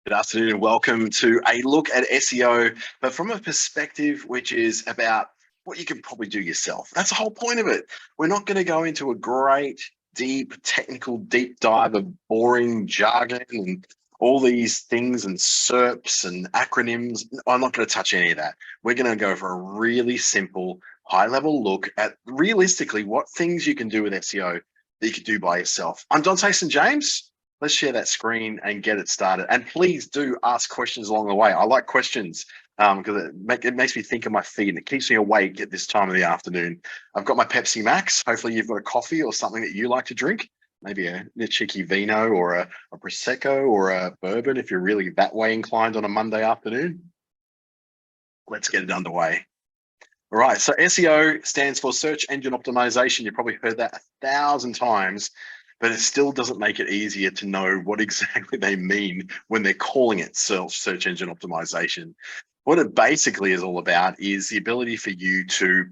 Good afternoon and welcome to a look at SEO, but from a perspective which is about what you can probably do yourself. That's the whole point of it. We're not going to go into a great, deep, technical deep dive of boring jargon and all these things and SERPs and acronyms. I'm not going to touch any of that. We're going to go for a really simple, high-level look at realistically what things you can do with SEO that you could do by yourself. I'm Dante St. James. Let's share that screen and get it started. And please do ask questions along the way. I like questions because it makes me think of my feet and it keeps me awake at this time of the afternoon. I've got my Pepsi Max. Hopefully you've got a coffee or something that you like to drink. Maybe a cheeky vino or a Prosecco or a bourbon if you're really that way inclined on a Monday afternoon. Let's get it underway. All right, so SEO stands for search engine optimization. You've probably heard that 1,000 times. But it still doesn't make it easier to know what exactly they mean when they're calling it search engine optimization. What it basically is all about is the ability for you to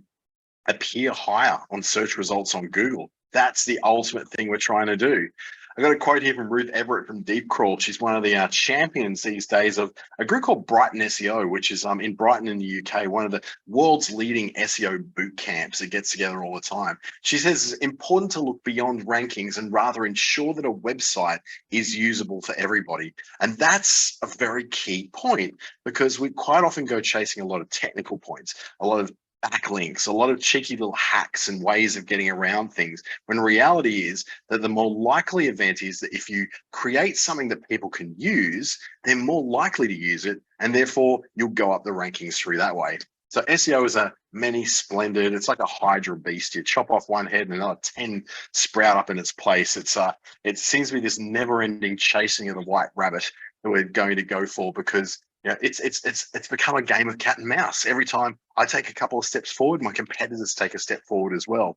appear higher on search results on Google. That's the ultimate thing we're trying to do. I got a quote here from Ruth Everett from Deep Crawl. She's one of the champions these days of a group called Brighton SEO, which is in Brighton in the UK, one of the world's leading SEO boot camps that gets together all the time. She says it's important to look beyond rankings and rather ensure that a website is usable for everybody. And that's a very key point because we quite often go chasing a lot of technical points, a lot of backlinks, a lot of cheeky little hacks and ways of getting around things, when reality is that the more likely event is that if you create something that people can use, they're more likely to use it, and therefore you'll go up the rankings through that way. So SEO is a many splendid, it's like a Hydra beast. You chop off one head and another 10 sprout up in its place. It seems to be this never-ending chasing of the white rabbit that we're going to go for, because it's become a game of cat and mouse. Every time I take a couple of steps forward, my competitors take a step forward as well.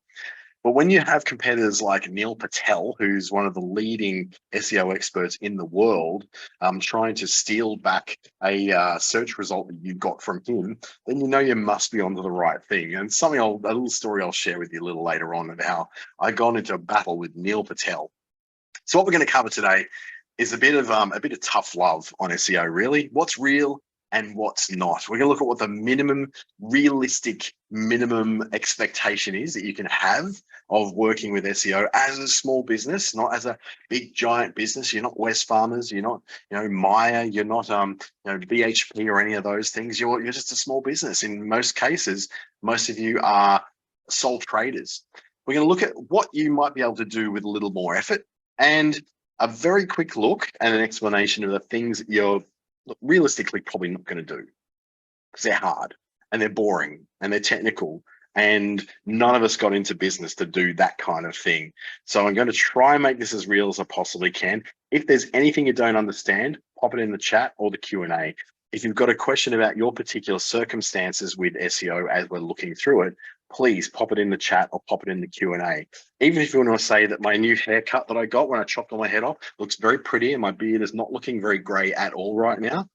But when you have competitors like Neil Patel, who's one of the leading SEO experts in the world, trying to steal back a search result that you got from him, then you know you must be onto the right thing. And a little story I'll share with you a little later on of how I got into a battle with Neil Patel. So what we're going to cover today is a bit of tough love on SEO, really. What's real and what's not. We're going to look at what the realistic minimum expectation is that you can have of working with SEO as a small business, not as a big giant business. You're not Wesfarmers, you're not, Maya, you're not, BHP or any of those things. You're just a small business. In most cases, most of you are sole traders. We're going to look at what you might be able to do with a little more effort, and a very quick look and an explanation of the things that you're realistically probably not going to do, because they're hard and they're boring and they're technical, and none of us got into business to do that kind of thing. So I'm going to try and make this as real as I possibly can. If there's anything you don't understand, pop it in the chat or the Q&A. If you've got a question about your particular circumstances with SEO as we're looking through it, please pop it in the chat or pop it in the Q&A. Even if you want to say that my new haircut that I got when I chopped all my head off looks very pretty and my beard is not looking very gray at all right now,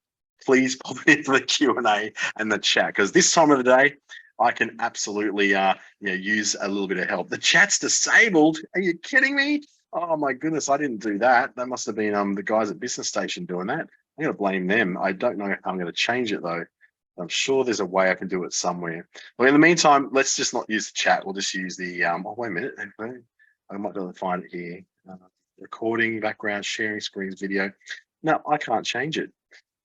please pop it into the Q&A and the chat, because this time of the day, I can absolutely use a little bit of help. The chat's disabled. Are you kidding me? Oh my goodness, I didn't do that. That must have been the guys at Business Station doing that. I'm going to blame them. I don't know how I'm going to change it though. I'm sure there's a way I can do it somewhere. Well, in the meantime, let's just not use the chat. We'll just use the, oh, wait a minute. I might be able to find it here. Recording, background, sharing screens, video. No, I can't change it.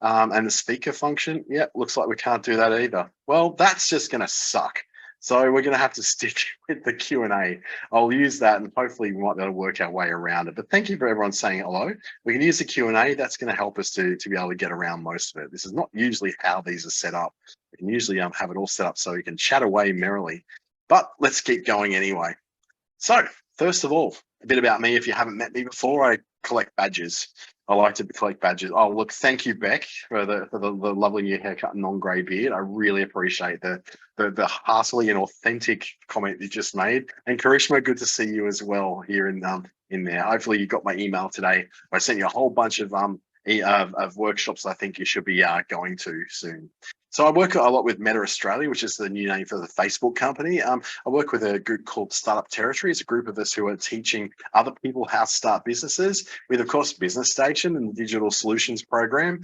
And the speaker function, yeah, looks like we can't do that either. Well, that's just going to suck. So we're going to have to stick with the Q&A. I'll use that and hopefully we might be able to work our way around it. But thank you for everyone saying hello. We can use the Q&A. That's going to help us to be able to get around most of it. This is not usually how these are set up. We can usually have it all set up so we can chat away merrily. But let's keep going anyway. So first of all, a bit about me. If you haven't met me before, I collect badges. I like to collect badges. Oh, look, thank you, Beck, for the lovely new haircut and non-grey beard. I really appreciate the heartily and authentic comment you just made. And Karishma, good to see you as well here in there. Hopefully you got my email today. I sent you a whole bunch of workshops I think you should be going to soon. So I work a lot with Meta Australia, which is the new name for the Facebook company. I work with a group called Startup Territory. It's a group of us who are teaching other people how to start businesses with, of course, Business Station and the Digital Solutions Program.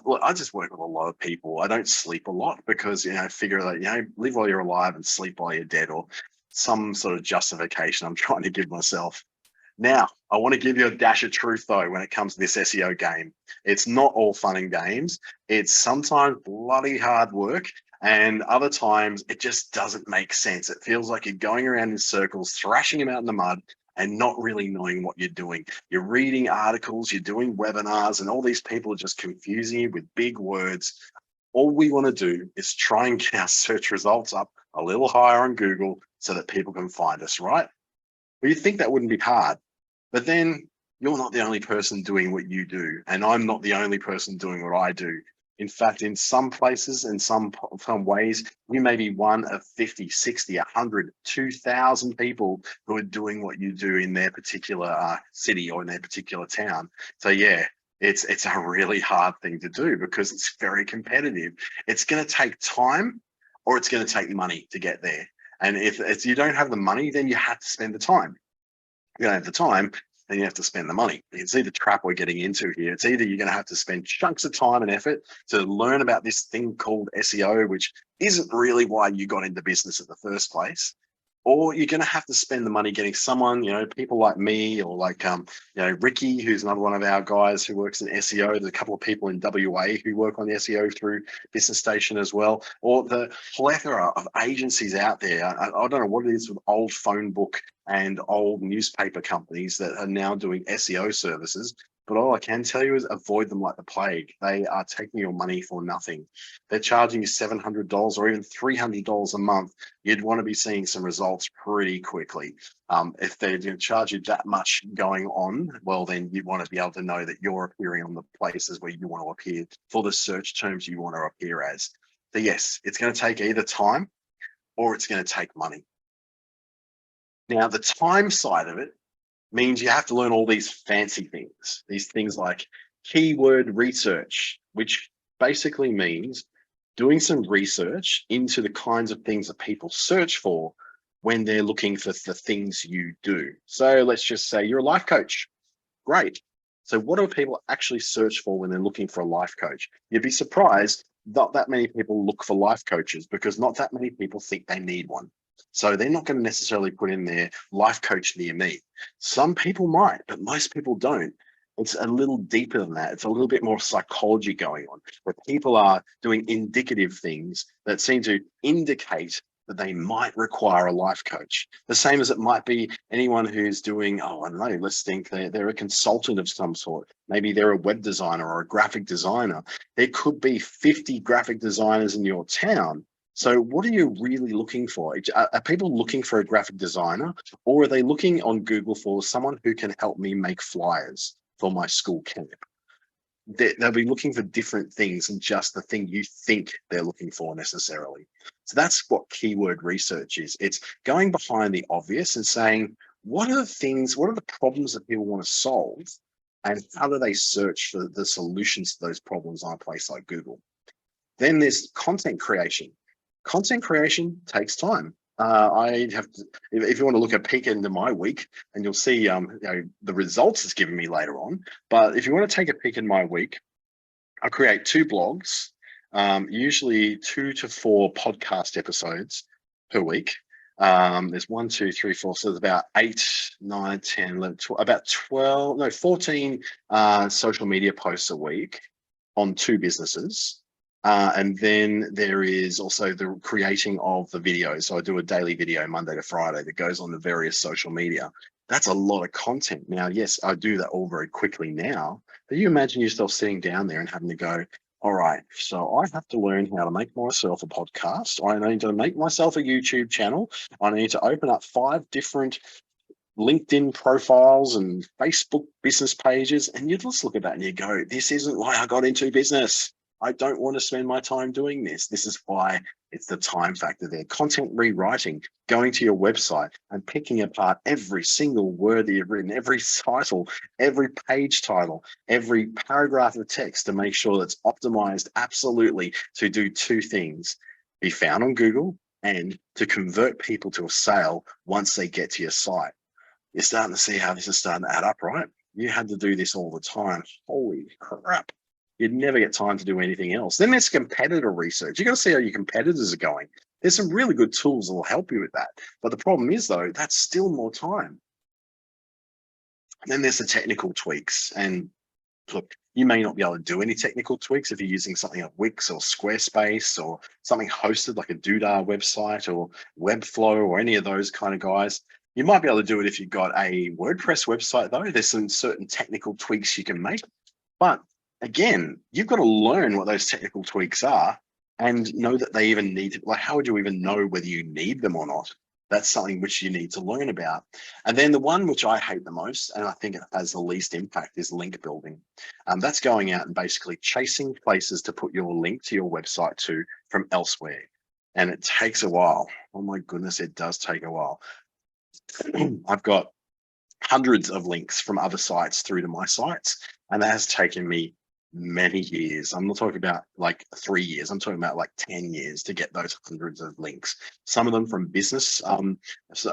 Look, I just work with a lot of people. I don't sleep a lot because, I figure that, live while you're alive and sleep while you're dead, or some sort of justification I'm trying to give myself. Now, I want to give you a dash of truth, though, when it comes to this SEO game. It's not all fun and games. It's sometimes bloody hard work, and other times it just doesn't make sense. It feels like you're going around in circles, thrashing them out in the mud, and not really knowing what you're doing. You're reading articles, you're doing webinars, and all these people are just confusing you with big words. All we want to do is try and get our search results up a little higher on Google so that people can find us, right? Well, you'd think that wouldn't be hard. But then you're not the only person doing what you do, and I'm not the only person doing what I do. In fact, in some places, in some ways, you may be one of 50, 60, 100, 2,000 people who are doing what you do in their particular city or in their particular town. So yeah, it's a really hard thing to do because it's very competitive. It's going to take time, or it's going to take money to get there. And if you don't have the money, then you have to spend the time. You don't have the time, then you have to spend the money. You can see the trap we're getting into here. It's either you're going to have to spend chunks of time and effort to learn about this thing called SEO, which isn't really why you got into business in the first place, or you're going to have to spend the money getting someone, people like me, or like, Ricky, who's another one of our guys who works in SEO. There's a couple of people in WA who work on the SEO through Business Station as well, or the plethora of agencies out there. I don't know what it is with old phone book and old newspaper companies that are now doing SEO services. But all I can tell you is avoid them like the plague. They are taking your money for nothing. They're charging you $700 or even $300 a month. You'd want to be seeing some results pretty quickly. If they're going to charge you that much going on, well, then you want to be able to know that you're appearing on the places where you want to appear for the search terms you want to appear as. So yes, it's going to take either time or it's going to take money. Now, the time side of it means you have to learn all these fancy things, these things like keyword research, which basically means doing some research into the kinds of things that people search for when they're looking for the things you do. So let's just say you're a life coach. Great. So what do people actually search for when they're looking for a life coach? You'd be surprised not that many people look for life coaches because not that many people think they need one. So they're not going to necessarily put in their life coach near me. Some people might, but most people don't. It's a little deeper than that. It's a little bit more psychology going on, where people are doing indicative things that seem to indicate that they might require a life coach. The same as it might be anyone who's doing, I don't know, let's think they're a consultant of some sort. Maybe they're a web designer or a graphic designer. There could be 50 graphic designers in your town. So what are you really looking for? Are people looking for a graphic designer, or are they looking on Google for someone who can help me make flyers for my school camp? They'll be looking for different things than just the thing you think they're looking for necessarily. So that's what keyword research is. It's going behind the obvious and saying, what are the problems that people want to solve, and how do they search for the solutions to those problems on a place like Google? Then there's content creation. Content creation takes time. I have to, if you want to look a peek into my week, and you'll see the results it's given me later on. But if you want to take a peek in my week, I create 2 blogs, usually 2 to 4 podcast episodes per week. There's 1, 2, 3, 4. So there's about 8, 9, 10, 11, 12, about 12, no, 14 social media posts a week on 2 businesses. And then there is also the creating of the videos. So I do a daily video Monday to Friday that goes on the various social media. That's a lot of content. Now, yes, I do that all very quickly now, but you imagine yourself sitting down there and having to go, all right, so I have to learn how to make myself a podcast. I need to make myself a YouTube channel. I need to open up 5 different LinkedIn profiles and Facebook business pages. And you just look at that and you go, this isn't why I got into business. I don't want to spend my time doing this. This is why it's the time factor there. Content rewriting, going to your website and picking apart every single word that you've written, every title, every page title, every paragraph of text to make sure that's optimized absolutely to do two things: be found on Google and to convert people to a sale once they get to your site. You're starting to see how this is starting to add up, right? You had to do this all the time. Holy crap. You'd never get time to do anything else. Then there's competitor research. You got to see how your competitors are going. There's some really good tools that will help you with that. But the problem is, though, that's still more time. And then there's the technical tweaks. And look, you may not be able to do any technical tweaks if you're using something like Wix or Squarespace or something hosted like a Doodah website or Webflow or any of those kind of guys. You might be able to do it if you've got a WordPress website, though. There's some certain technical tweaks you can make. But again, you've got to learn what those technical tweaks are and know that they even need to, like, how would you even know whether you need them or not? That's something which you need to learn about. And then the one which I hate the most, and I think it has the least impact, is link building. That's going out and basically chasing places to put your link to your website to from elsewhere. And it takes a while. Oh my goodness, it does take a while. I've got hundreds of links from other sites through to my sites, and that has taken me many years. I'm not talking about like 3 years. I'm talking about like 10 years to get those hundreds of links. Some of them from business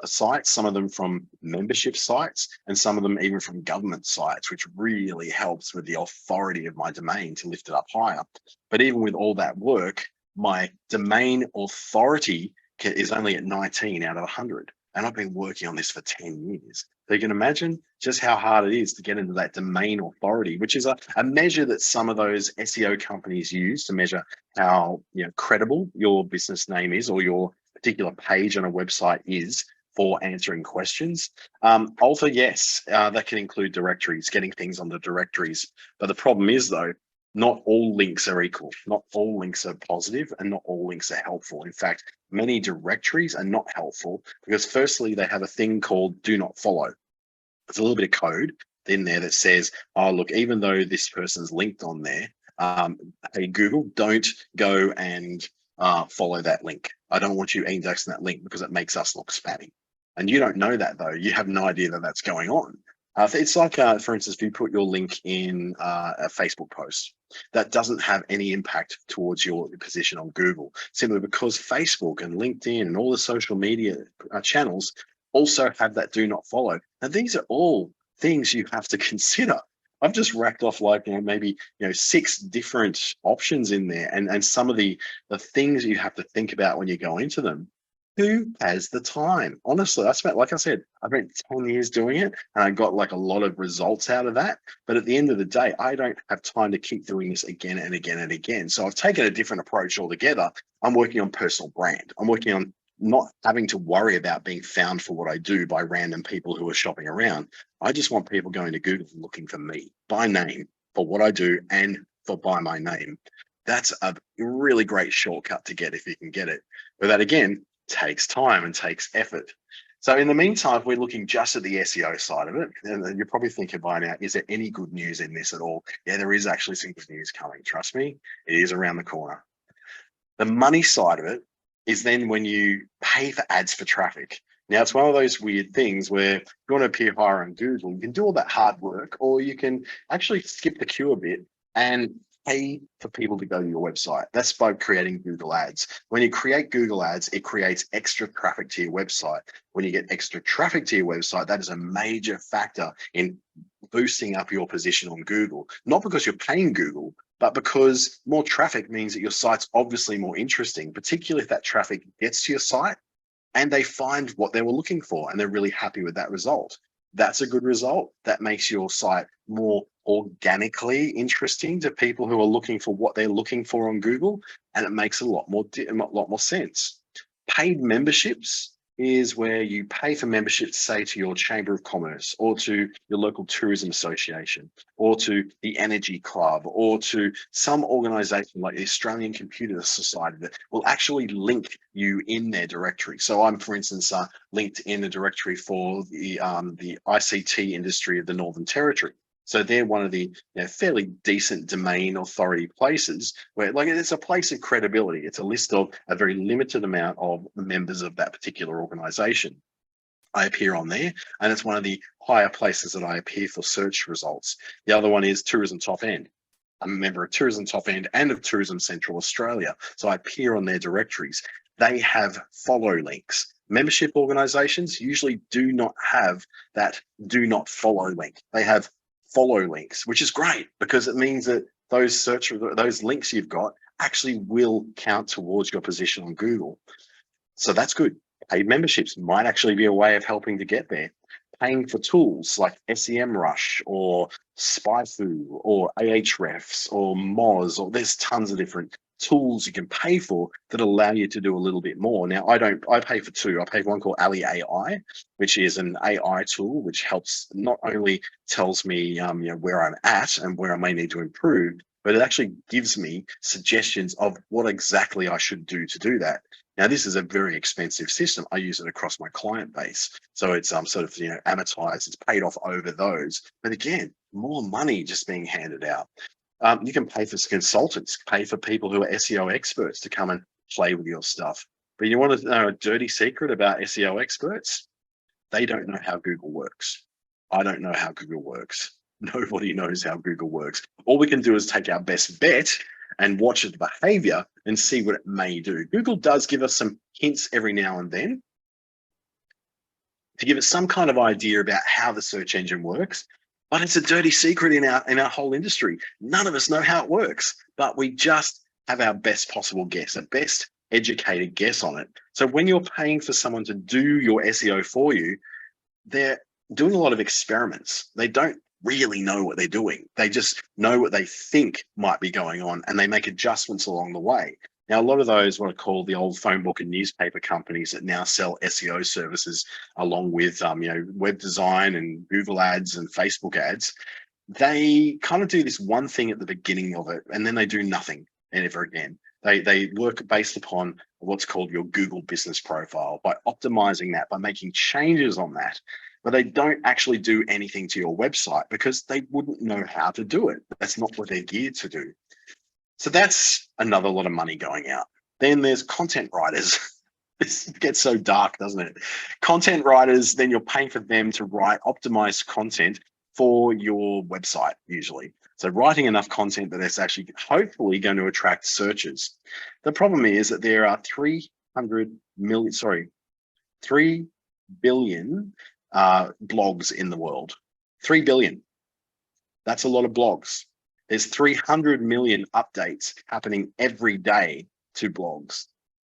sites, some of them from membership sites, and some of them even from government sites, which really helps with the authority of my domain to lift it up higher. But even with all that work, my domain authority is only at 19 out of 100. And I've been working on this for 10 years. So you can imagine just how hard it is to get into that domain authority, which is a measure that some of those SEO companies use to measure how credible your business name is or your particular page on a website is for answering questions. Also, yes, that can include directories, getting things on the directories. But the problem is, though, not all links are equal. Not all links are positive and not all links are helpful. In fact, many directories are not helpful because firstly, they have a thing called do not follow. There's a little bit of code in there that says, oh, look, even though this person's linked on there, hey, Google, don't go and follow that link. I don't want you indexing that link because it makes us look spammy. And you don't know that, though. You have no idea that that's going on. It's like, for instance, if you put your link in a Facebook post, that doesn't have any impact towards your position on Google, simply because Facebook and LinkedIn and all the social media channels also have that do not follow. Now, these are all things you have to consider. I've just racked off like maybe 6 different options in there, and some of the things you have to think about when you go into them. Who has the time? Honestly, like I said, I spent 10 years doing it and I got like a lot of results out of that. But at the end of the day, I don't have time to keep doing this again and again and again. So I've taken a different approach altogether. I'm working on personal brand. I'm working on not having to worry about being found for what I do by random people who are shopping around. I just want people going to Google looking for me by name for what I do and by my name. That's a really great shortcut to get if you can get it. But that again, takes time and takes effort. So in the meantime, if we're looking just at the SEO side of it, and you're probably thinking by now, is there any good news in this at all? Yeah, there is actually some good news coming. Trust me, it is around the corner. The money side of it is then when you pay for ads for traffic. Now, it's one of those weird things where if you want to appear higher on Google, you can do all that hard work, or you can actually skip the queue a bit and pay for people to go to your website. That's by creating Google ads. When you create Google ads, it creates extra traffic to your website. When you get extra traffic to your website, that is a major factor in boosting up your position on Google, not because you're paying Google, but because more traffic means that your site's obviously more interesting, particularly if that traffic gets to your site and they find what they were looking for and they're really happy with that result. That's a good result. That makes your site more organically interesting to people who are looking for what they're looking for on Google, and it makes a lot more sense. Paid memberships is where you pay for memberships, say to your Chamber of Commerce or to your local tourism association or to the Energy Club or to some organization like the Australian Computer Society that will actually link you in their directory. So I'm, for instance, linked in a directory for the ICT industry of the Northern Territory. So they're one of the fairly decent domain authority places where, like, it's a place of credibility. It's a list of a very limited amount of members of that particular organization. I appear on there, and it's one of the higher places that I appear for search results. The other one is Tourism Top End. I'm a member of Tourism Top End and of Tourism Central Australia. So I appear on their directories. They have follow links. Membership organizations usually do not have that do not follow link. They have follow links, which is great because it means that those links you've got actually will count towards your position on Google. So that's good. Paid memberships might actually be a way of helping to get there. Paying for tools like SEMrush or SpyFu or Ahrefs or Moz, or there's tons of different tools you can pay for that allow you to do a little bit more. Now, I pay for two. I pay for one called Ali AI, which is an AI tool, which helps, not only tells me where I'm at and where I may need to improve, but it actually gives me suggestions of what exactly I should do to do that. Now, this is a very expensive system. I use it across my client base. So it's sort of, amortized, it's paid off over those. But again, more money just being handed out. You can pay for consultants, pay for people who are SEO experts to come and play with your stuff. But you want to know a dirty secret about SEO experts? They don't know how Google works. I don't know how Google works. Nobody knows how Google works. All we can do is take our best bet and watch its behavior and see what it may do. Google does give us some hints every now and then to give us some kind of idea about how the search engine works, but it's a dirty secret in our whole industry. None of us know how it works, but we just have our best possible guess, a best educated guess on it. So when you're paying for someone to do your SEO for you, they're doing a lot of experiments. They don't really know what they're doing. They just know what they think might be going on, and they make adjustments along the way. Now, a lot of those, what I call the old phone book and newspaper companies that now sell SEO services along with web design and Google ads and Facebook ads, they kind of do this one thing at the beginning of it, and then they do nothing ever again. They work based upon what's called your Google business profile, by optimizing that, by making changes on that. But they don't actually do anything to your website because they wouldn't know how to do it. That's not what they're geared to do. So that's another lot of money going out. Then there's content writers. This gets so dark, doesn't it? Content writers, then you're paying for them to write optimized content for your website, usually. So writing enough content that it's actually hopefully going to attract searches. The problem is that there are 3 billion blogs in the world. 3 billion. That's a lot of blogs. There's 300 million updates happening every day to blogs.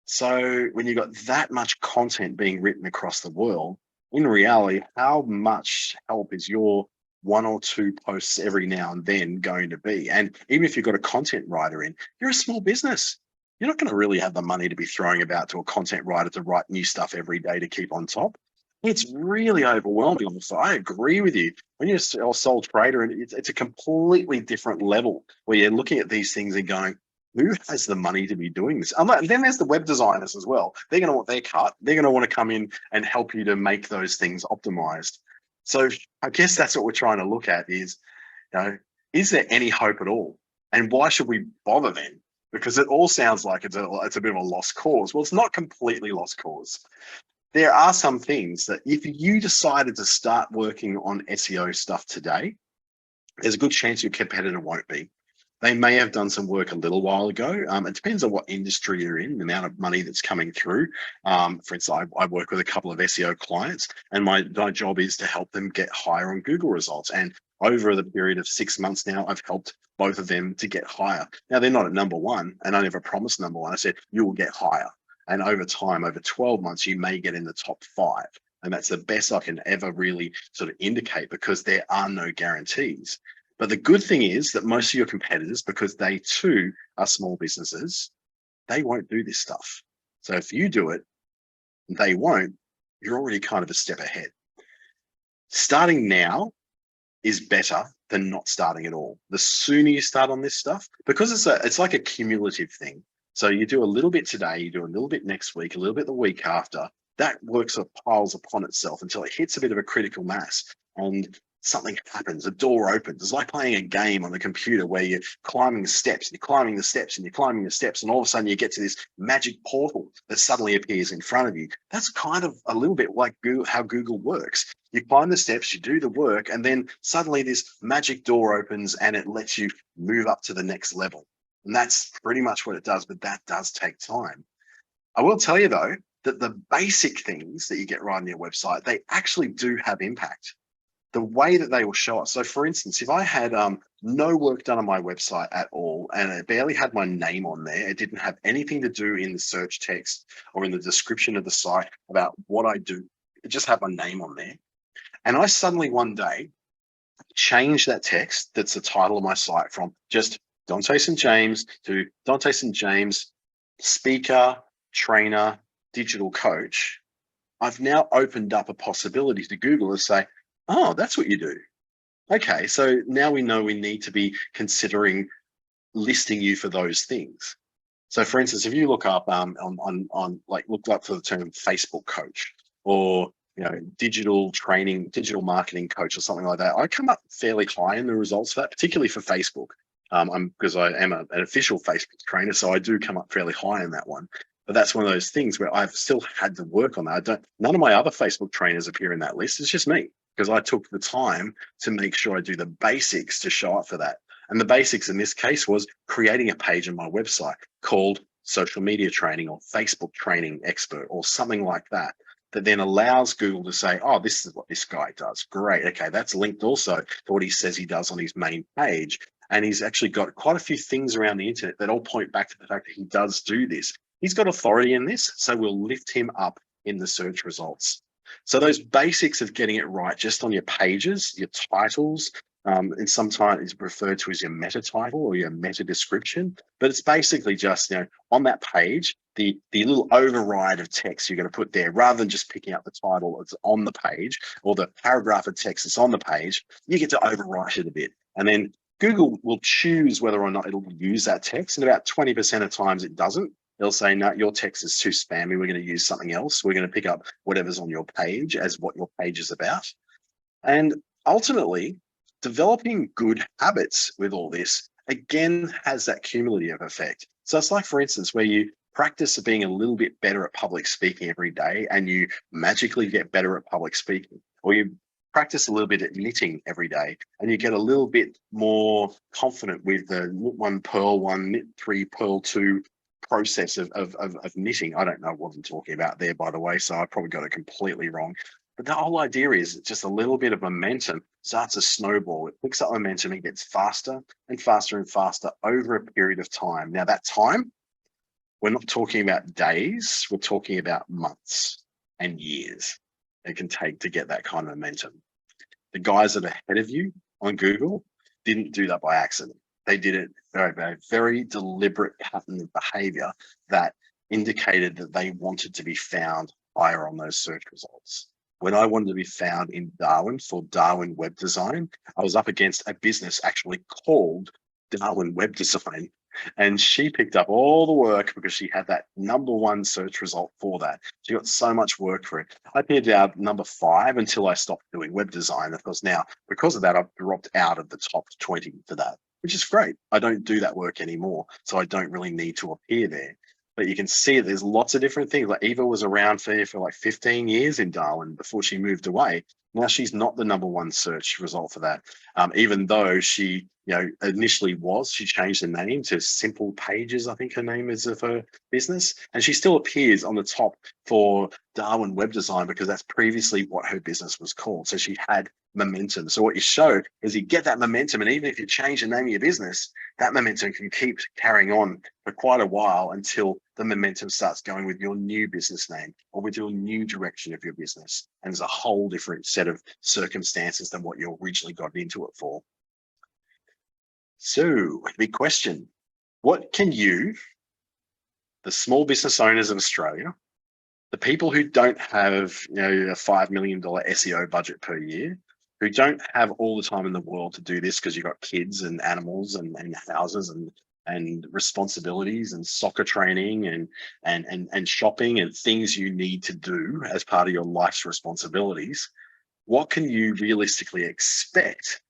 So when you've got that much content being written across the world, in reality, how much help is your 1 or 2 posts every now and then going to be? And even if you've got a content writer in, you're a small business. You're not going to really have the money to be throwing about to a content writer to write new stuff every day to keep on top. It's really overwhelming. So I agree with you. When you're a sole trader, and it's a completely different level where you're looking at these things and going, who has the money to be doing this? And then there's the web designers as well. They're going to want their cut. They're going to want to come in and help you to make those things optimized. So I guess that's what we're trying to look at is, is there any hope at all? And why should we bother then? Because it all sounds like it's a bit of a lost cause. Well, it's not completely lost cause. There are some things that if you decided to start working on SEO stuff today, there's a good chance your competitor won't be. They may have done some work a little while ago. It depends on what industry you're in, the amount of money that's coming through. For instance, I work with a couple of SEO clients, and my job is to help them get higher on Google results. And over the period of 6 months now, I've helped both of them to get higher. Now, they're not at number one, and I never promised number one. I said, you will get higher. And over time, over 12 months, you may get in the top 5. And that's the best I can ever really sort of indicate, because there are no guarantees. But the good thing is that most of your competitors, because they too are small businesses, they won't do this stuff. So if you do it, they won't, you're already kind of a step ahead. Starting now is better than not starting at all. The sooner you start on this stuff, because it's like a cumulative thing. So you do a little bit today, you do a little bit next week, a little bit the week after. That works piles upon itself until it hits a bit of a critical mass. And something happens, a door opens. It's like playing a game on the computer where you're climbing the steps, and you're climbing the steps, and you're climbing the steps, and all of a sudden you get to this magic portal that suddenly appears in front of you. That's kind of a little bit like how Google works. You climb the steps, you do the work, and then suddenly this magic door opens and it lets you move up to the next level. And that's pretty much what it does, but that does take time. I will tell you though, that the basic things that you get right on your website, they actually do have impact. The way that they will show up. So for instance, if I had no work done on my website at all, and it barely had my name on there, it didn't have anything to do in the search text or in the description of the site about what I do, it just had my name on there. And I suddenly one day changed that text that's the title of my site from just Dante St. James to Dante St. James, speaker, trainer, digital coach. I've now opened up a possibility to Google to say, oh, that's what you do. Okay, so now we know we need to be considering listing you for those things. So for instance, if you look up look up for the term Facebook coach or digital training, digital marketing coach or something like that, I come up fairly high in the results for that, particularly for Facebook. Because I am an official Facebook trainer, so I do come up fairly high in that one. But that's one of those things where I've still had to work on that. None of my other Facebook trainers appear in that list. It's just me, because I took the time to make sure I do the basics to show up for that. And the basics in this case was creating a page on my website called social media training or Facebook training expert or something like that, that then allows Google to say, oh, this is what this guy does. Great. Okay, that's linked also to what he says he does on his main page. And he's actually got quite a few things around the internet that all point back to the fact that he does do this. He's got authority in this, so we'll lift him up in the search results. So those basics of getting it right just on your pages, your titles, and sometimes it's referred to as your meta title or your meta description, but it's basically just, on that page, the little override of text you're going to put there, rather than just picking up the title that's on the page or the paragraph of text that's on the page, you get to overwrite it a bit. And then Google will choose whether or not it'll use that text. And about 20% of times it doesn't. They'll say, no, your text is too spammy. We're going to use something else. We're going to pick up whatever's on your page as what your page is about. And ultimately, developing good habits with all this, again, has that cumulative effect. So it's like, for instance, where you practice being a little bit better at public speaking every day and you magically get better at public speaking, or you practice a little bit at knitting every day and you get a little bit more confident with the knit one, purl one, knit three, purl two process of knitting. I don't know what I'm talking about there, by the way, so I probably got it completely wrong. But the whole idea is just a little bit of momentum starts to snowball. It picks up momentum and gets faster and faster and faster over a period of time. Now, that time, we're not talking about days, we're talking about months and years it can take to get that kind of momentum. The guys that are ahead of you on Google didn't do that by accident. They did it very deliberate pattern of behavior that indicated that they wanted to be found higher on those search results. When I wanted to be found in Darwin for Darwin Web Design, I was up against a business actually called Darwin Web Design. And she picked up all the work because she had that #1 search result for that. She got so much work for it. I appeared out #5 until I stopped doing web design. Of course, now, because of that, I've dropped out of the top 20 for that, which is great. I don't do that work anymore, so I don't really need to appear there. But you can see there's lots of different things. Like Eva was around for like 15 years in Darwin before she moved away. Now she's not the #1 search result for that. Even though she, initially was, she changed the name to Simple Pages, I think her name is, of her business. And she still appears on the top for Darwin Web Design because that's previously what her business was called. So she had momentum. So what you show is you get that momentum, and even if you change the name of your business, that momentum can keep carrying on for quite a while until the momentum starts going with your new business name or with your new direction of your business. And there's a whole different set of circumstances than what you originally got into it for. So, big question. What can you, the small business owners of Australia, the people who don't have, a $5 million SEO budget per year, who don't have all the time in the world to do this because you've got kids and animals and houses and responsibilities and soccer training and shopping and things you need to do as part of your life's responsibilities, what can you realistically expect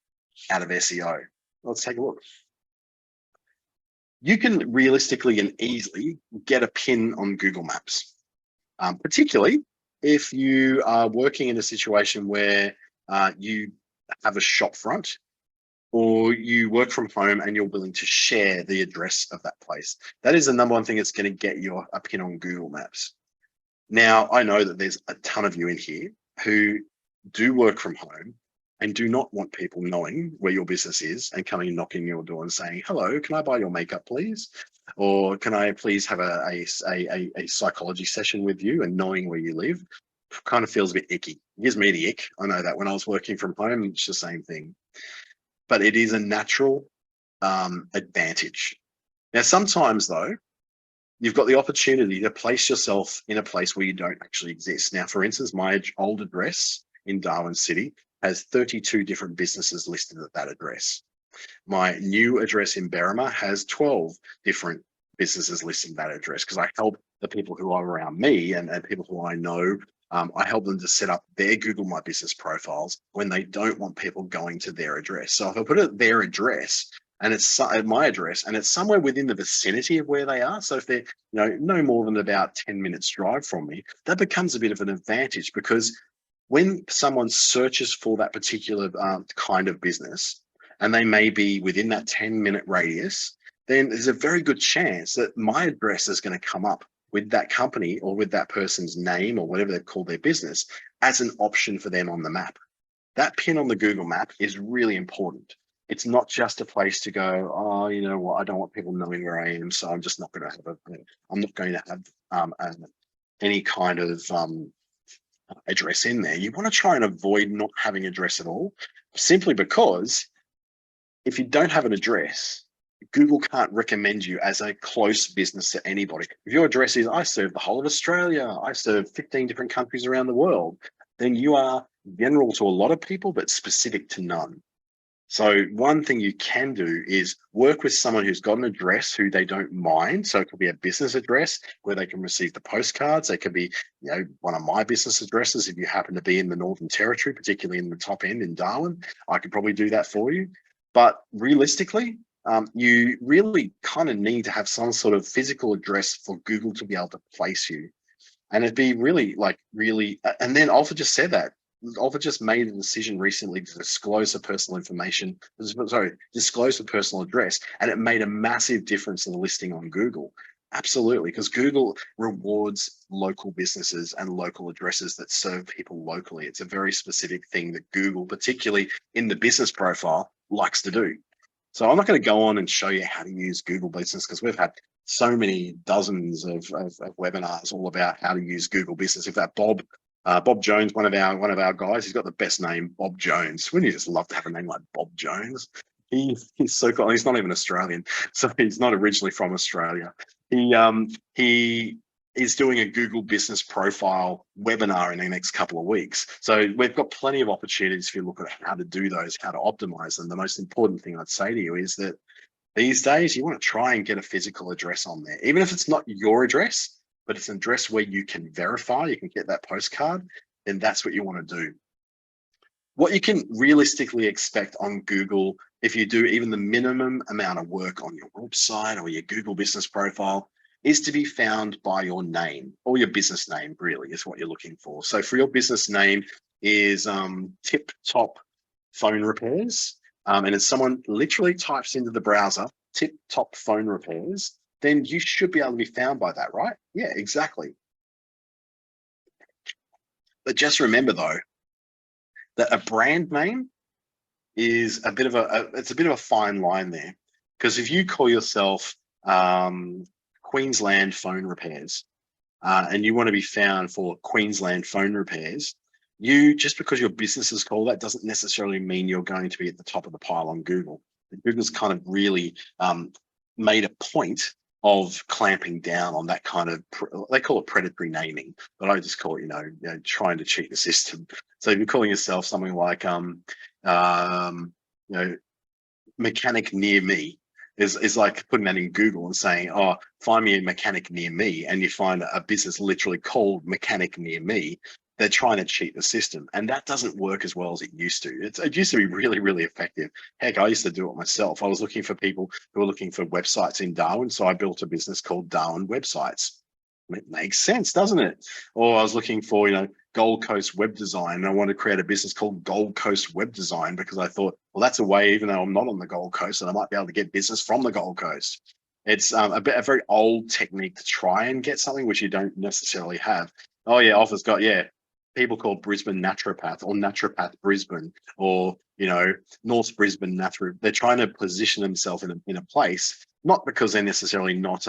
out of SEO? Let's take a look. You can realistically and easily get a pin on Google Maps, particularly if you are working in a situation where you have a shop front, or you work from home and you're willing to share the address of that place. That is the number one thing that's going to get you a pin on Google Maps. Now, I know that there's a ton of you in here who do work from home and do not want people knowing where your business is and coming and knocking your door and saying, hello, can I buy your makeup, please? Or can I please have a psychology session with you, and knowing where you live kind of feels a bit icky. It gives me the ick. I know that when I was working from home, it's the same thing. But it is a natural advantage. Now, sometimes though, you've got the opportunity to place yourself in a place where you don't actually exist. Now, for instance, my old address in Darwin City has 32 different businesses listed at that address. My new address in Berrima has 12 different businesses listed at that address, because I help the people who are around me and people who I know. I help them to set up their Google My Business profiles when they don't want people going to their address. So if I put it at their address and it's at my address and it's somewhere within the vicinity of where they are, so if they're no more than about 10 minutes drive from me, that becomes a bit of an advantage, because when someone searches for that particular kind of business and they may be within that 10-minute radius, then there's a very good chance that my address is going to come up with that company or with that person's name or whatever they call their business as an option for them on the map. That pin on the Google map is really important. It's not just a place to go, oh, you know what, I don't want people knowing where I am, so I'm just not going to have I'm not going to have any kind of address in there. You want to try and avoid not having address at all, simply because if you don't have an address, Google can't recommend you as a close business to anybody. If your address is, I serve the whole of Australia, I serve 15 different countries around the world, then you are general to a lot of people, but specific to none. So one thing you can do is work with someone who's got an address who they don't mind. So it could be a business address where they can receive the postcards. They could be, one of my business addresses. If you happen to be in the Northern Territory, particularly in the top end in Darwin, I could probably do that for you. But realistically, you really kind of need to have some sort of physical address for Google to be able to place you. And it'd be really and then Alpha just said that. Alpha just made a decision recently to disclose the personal information, disclose the personal address, and it made a massive difference in the listing on Google. Absolutely, because Google rewards local businesses and local addresses that serve people locally. It's a very specific thing that Google, particularly in the business profile, likes to do. So I'm not going to go on and show you how to use Google Business, because we've had so many dozens of webinars all about how to use Google Business. In fact, Bob Jones, one of our guys, he's got the best name, Bob Jones. Wouldn't you just love to have a name like Bob Jones? He's so cool. He's not even Australian, so he's not originally from Australia. He is doing a Google Business Profile webinar in the next couple of weeks. So we've got plenty of opportunities if you look at how to do those, how to optimize them. The most important thing I'd say to you is that these days you want to try and get a physical address on there, even if it's not your address, but it's an address where you can verify, you can get that postcard, then that's what you want to do. What you can realistically expect on Google, if you do even the minimum amount of work on your website or your Google Business Profile, is to be found by your name, or your business name really is what you're looking for. So for your business name is Tip Top Phone Repairs, and if someone literally types into the browser Tip Top Phone Repairs, then you should be able to be found by that, right? Yeah, exactly. But just remember though, that a brand name is a bit of a fine line there, because if you call yourself Queensland Phone Repairs and you want to be found for Queensland phone repairs, just because your business is called that doesn't necessarily mean you're going to be at the top of the pile on Google. Google's kind of really made a point of clamping down on that kind of, they call it predatory naming, but I just call it, trying to cheat the system. So if you're calling yourself something like, mechanic near me, is like putting that in Google and saying, oh, find me a mechanic near me, and you find a business literally called Mechanic Near Me, they're trying to cheat the system, and that doesn't work as well as it used to. It used to be really, really effective. Heck, I used to do it myself. I was looking for people who were looking for websites in Darwin, so I built a business called Darwin Websites. It makes sense, doesn't it? Or I was looking for, Gold Coast web design, and I wanted to create a business called Gold Coast Web Design because I thought, well, that's a way, even though I'm not on the Gold Coast, and I might be able to get business from the Gold Coast. It's a very old technique to try and get something which you don't necessarily have. Oh yeah, offer's got, people called Brisbane Naturopath or Naturopath Brisbane, or North Brisbane Natural. They're trying to position themselves in a place, not because they're necessarily not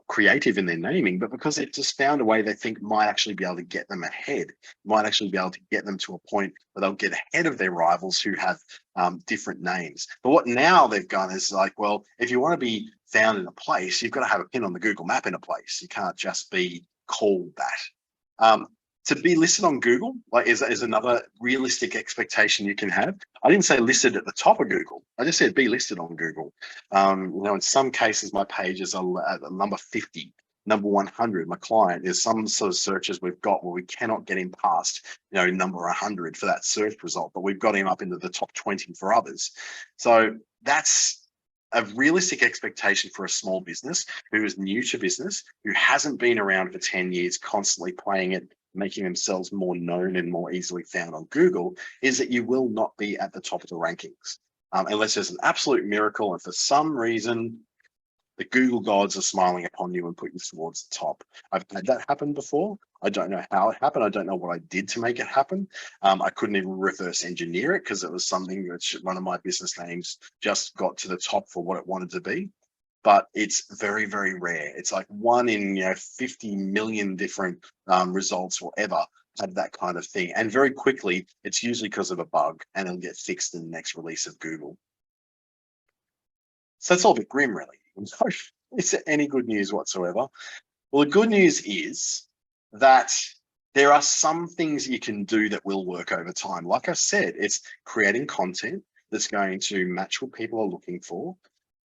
creative in their naming, but because they just found a way they think might actually be able to get them ahead, might actually be able to get them to a point where they'll get ahead of their rivals who have different names. But what now they've done is like, well, if you want to be found in a place, you've got to have a pin on the Google map in a place. You can't just be called that. To be listed on Google, is another realistic expectation you can have. I didn't say listed at the top of Google. I just said be listed on Google. In some cases, my pages are at number 50, number 100. My client is some sort of searches we've got where we cannot get him past, number 100 for that search result, but we've got him up into the top 20 for others. So that's a realistic expectation for a small business who is new to business, who hasn't been around for 10 years, constantly playing it, making themselves more known and more easily found on Google, is that you will not be at the top of the rankings unless there's an absolute miracle. And for some reason, the Google gods are smiling upon you and put you towards the top. I've had that happen before. I don't know how it happened. I don't know what I did to make it happen. I couldn't even reverse engineer it because it was something which one of my business names just got to the top for what it wanted to be. But it's very, very rare. It's like 1 in 50 million different results will ever have that kind of thing. And very quickly, it's usually because of a bug, and it'll get fixed in the next release of Google. So that's all a bit grim, really. Is there any good news whatsoever? Well, the good news is that there are some things you can do that will work over time. Like I said, it's creating content that's going to match what people are looking for,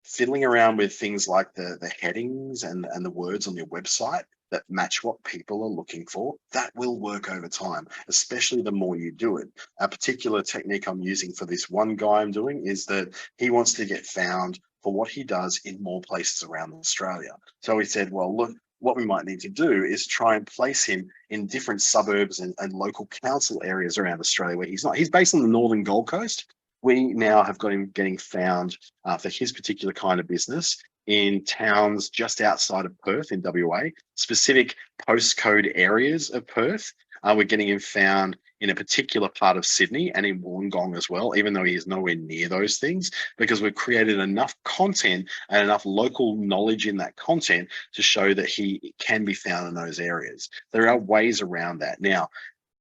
fiddling around with things like the headings and the words on your website that match what people are looking for. That will work over time, especially the more you do it. A particular technique I'm using for this one guy I'm doing is that he wants to get found for what he does in more places around Australia. So he said, well, look, what we might need to do is try and place him in different suburbs and local council areas around Australia where he's not. He's based on the northern Gold Coast. We now have got him getting found for his particular kind of business in towns just outside of Perth in WA, specific postcode areas of Perth. We're getting him found in a particular part of Sydney and in Wollongong as well, even though he is nowhere near those things, because we've created enough content and enough local knowledge in that content to show that he can be found in those areas. There are ways around that. Now,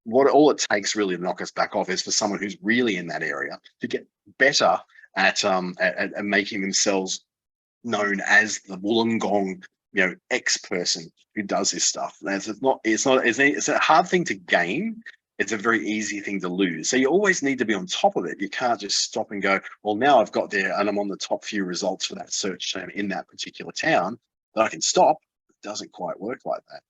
what all it takes really to knock us back off is for someone who's really in that area to get better at making themselves known as the Wollongong, X person who does this stuff. It's a hard thing to gain. It's a very easy thing to lose. So you always need to be on top of it. You can't just stop and go, well, now I've got there and I'm on the top few results for that search term in that particular town, that I can stop. It doesn't quite work like that.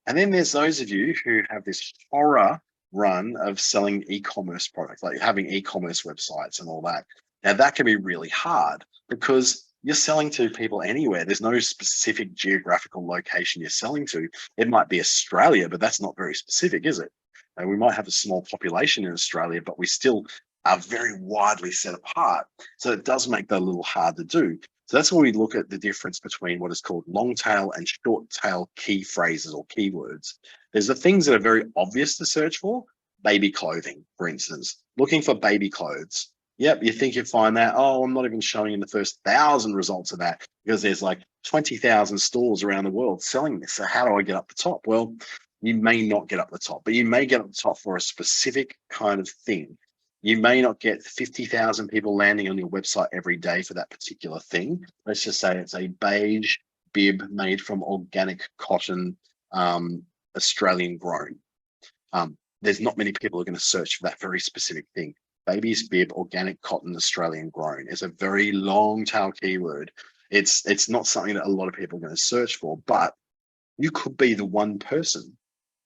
And then there's those of you who have this horror run of selling e-commerce products, like having e-commerce websites and all that. Now that can be really hard because you're selling to people anywhere. There's no specific geographical location you're selling to. It might be Australia, but that's not very specific, is it? And we might have a small population in Australia, but we still are very widely set apart. So it does make that a little hard to do. So that's where we look at the difference between what is called long tail and short tail key phrases or keywords. There's the things that are very obvious to search for. Baby clothing, for instance, looking for baby clothes. Yep, you think you find that, oh, I'm not even showing in the first 1,000 results of that because there's like 20,000 stores around the world selling this. So how do I get up the top? Well, you may not get up the top, but you may get up the top for a specific kind of thing. You may not get 50,000 people landing on your website every day for that particular thing. Let's just say it's a beige bib made from organic cotton, Australian grown. There's not many people who are going to search for that very specific thing. Baby's bib, organic cotton, Australian grown is a very long tail keyword. It's not something that a lot of people are going to search for, but you could be the one person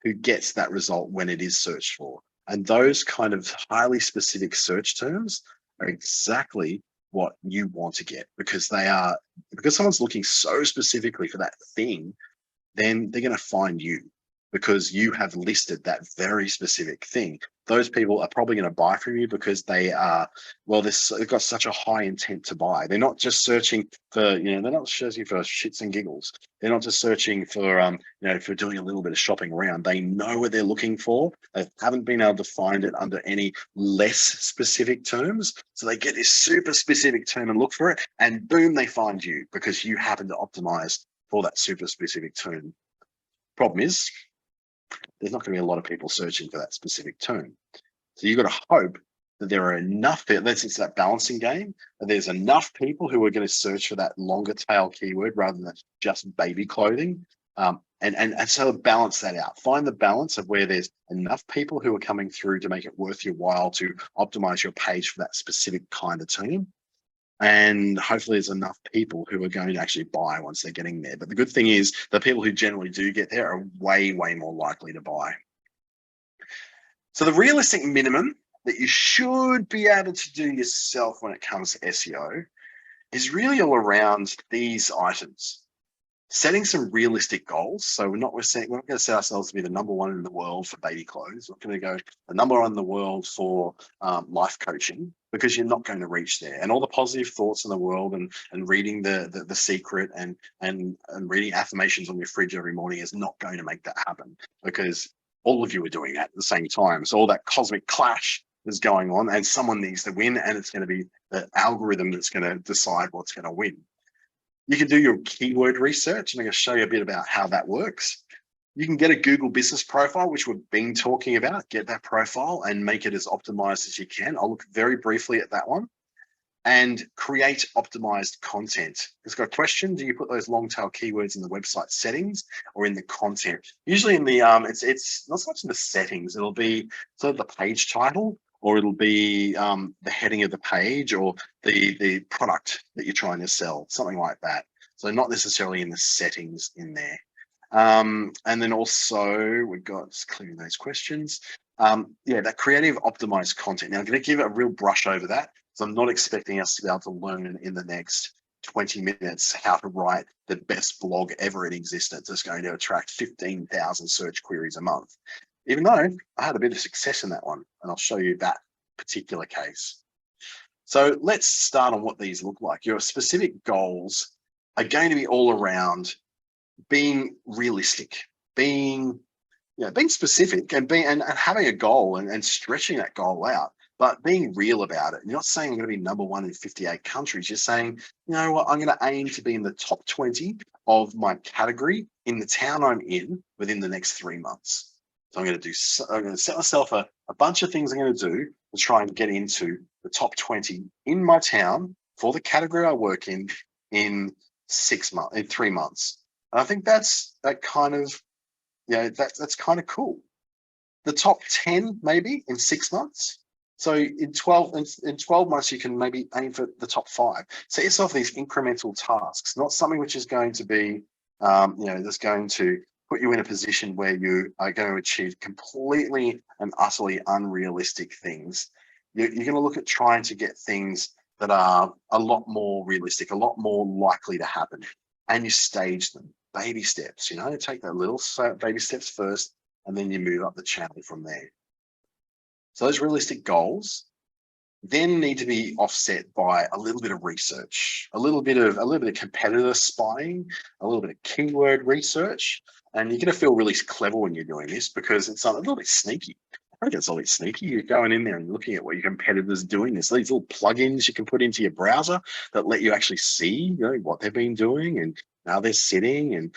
who gets that result when it is searched for. And those kind of highly specific search terms are exactly what you want to get, because someone's looking so specifically for that thing, then they're going to find you because you have listed that very specific thing. Those people are probably going to buy from you because they've got such a high intent to buy. They're not just searching for, they're not searching for shits and giggles. They're not just searching for, for doing a little bit of shopping around. They know what they're looking for. They haven't been able to find it under any less specific terms. So they get this super specific term and look for it, and boom, they find you because you happen to optimize for that super specific term. Problem is, there's not going to be a lot of people searching for that specific term. So you've got to hope that there are enough, it's that balancing game, that there's enough people who are going to search for that longer tail keyword rather than just baby clothing. And so balance that out. Find the balance of where there's enough people who are coming through to make it worth your while to optimize your page for that specific kind of term. And hopefully there's enough people who are going to actually buy once they're getting there. But the good thing is the people who generally do get there are way, way more likely to buy. So the realistic minimum that you should be able to do yourself when it comes to SEO is really all around these items. Setting some realistic goals. So we're not going to set ourselves to be the #1 in the world for baby clothes. We're going to go the #1 in the world for life coaching, because you're not going to reach there. And all the positive thoughts in the world and reading the secret and reading affirmations on your fridge every morning is not going to make that happen, because all of you are doing that at the same time. So all that cosmic clash is going on, and someone needs to win, and it's going to be the algorithm that's going to decide what's going to win. You can do your keyword research, and I'm going to show you a bit about how that works. You can get a Google business profile, which we've been talking about. Get that profile and make it as optimized as you can. I'll look very briefly at that one. And create optimized content. It's got a question: do you put those long tail keywords in the website settings or in the content? Usually in the it's not so much in the settings. It'll be sort of the page title, or it'll be the heading of the page, or the product that you're trying to sell, something like that. So not necessarily in the settings in there. And then also we've got just clearing those questions. That creative optimized content. Now I'm going to give a real brush over that. So I'm not expecting us to be able to learn in the next 20 minutes how to write the best blog ever in existence that's going to attract 15,000 search queries a month. Even though I had a bit of success in that one, and I'll show you that particular case. So let's start on what these look like. Your specific goals are going to be all around being realistic, being specific, and having a goal and stretching that goal out, but being real about it. You're not saying I'm going to be #1 in 58 countries. You're saying, you know what, I'm going to aim to be in the top 20 of my category in the town I'm in within the next 3 months. So I'm going to set myself a bunch of things I'm going to do to try and get into the top 20 in my town for the category I work in 3 months. And I think that's kind of cool. The top 10 maybe in 6 months. So in 12 months, you can maybe aim for the top 5. Set yourself these incremental tasks, not something which is going to be, that's going to put you in a position where you are going to achieve completely and utterly unrealistic things. You're going to look at trying to get things that are a lot more realistic, a lot more likely to happen, and you stage them, baby steps. Take that little baby steps first, and then you move up the channel from there. So those realistic goals then need to be offset by a little bit of research, a little bit of competitor spying, a little bit of keyword research. And you're going to feel really clever when you're doing this, because it's a little bit sneaky. I think it's a little bit sneaky. You're going in there and looking at what your competitors are doing. There's these little plugins you can put into your browser that let you actually see, what they've been doing and how they're sitting, and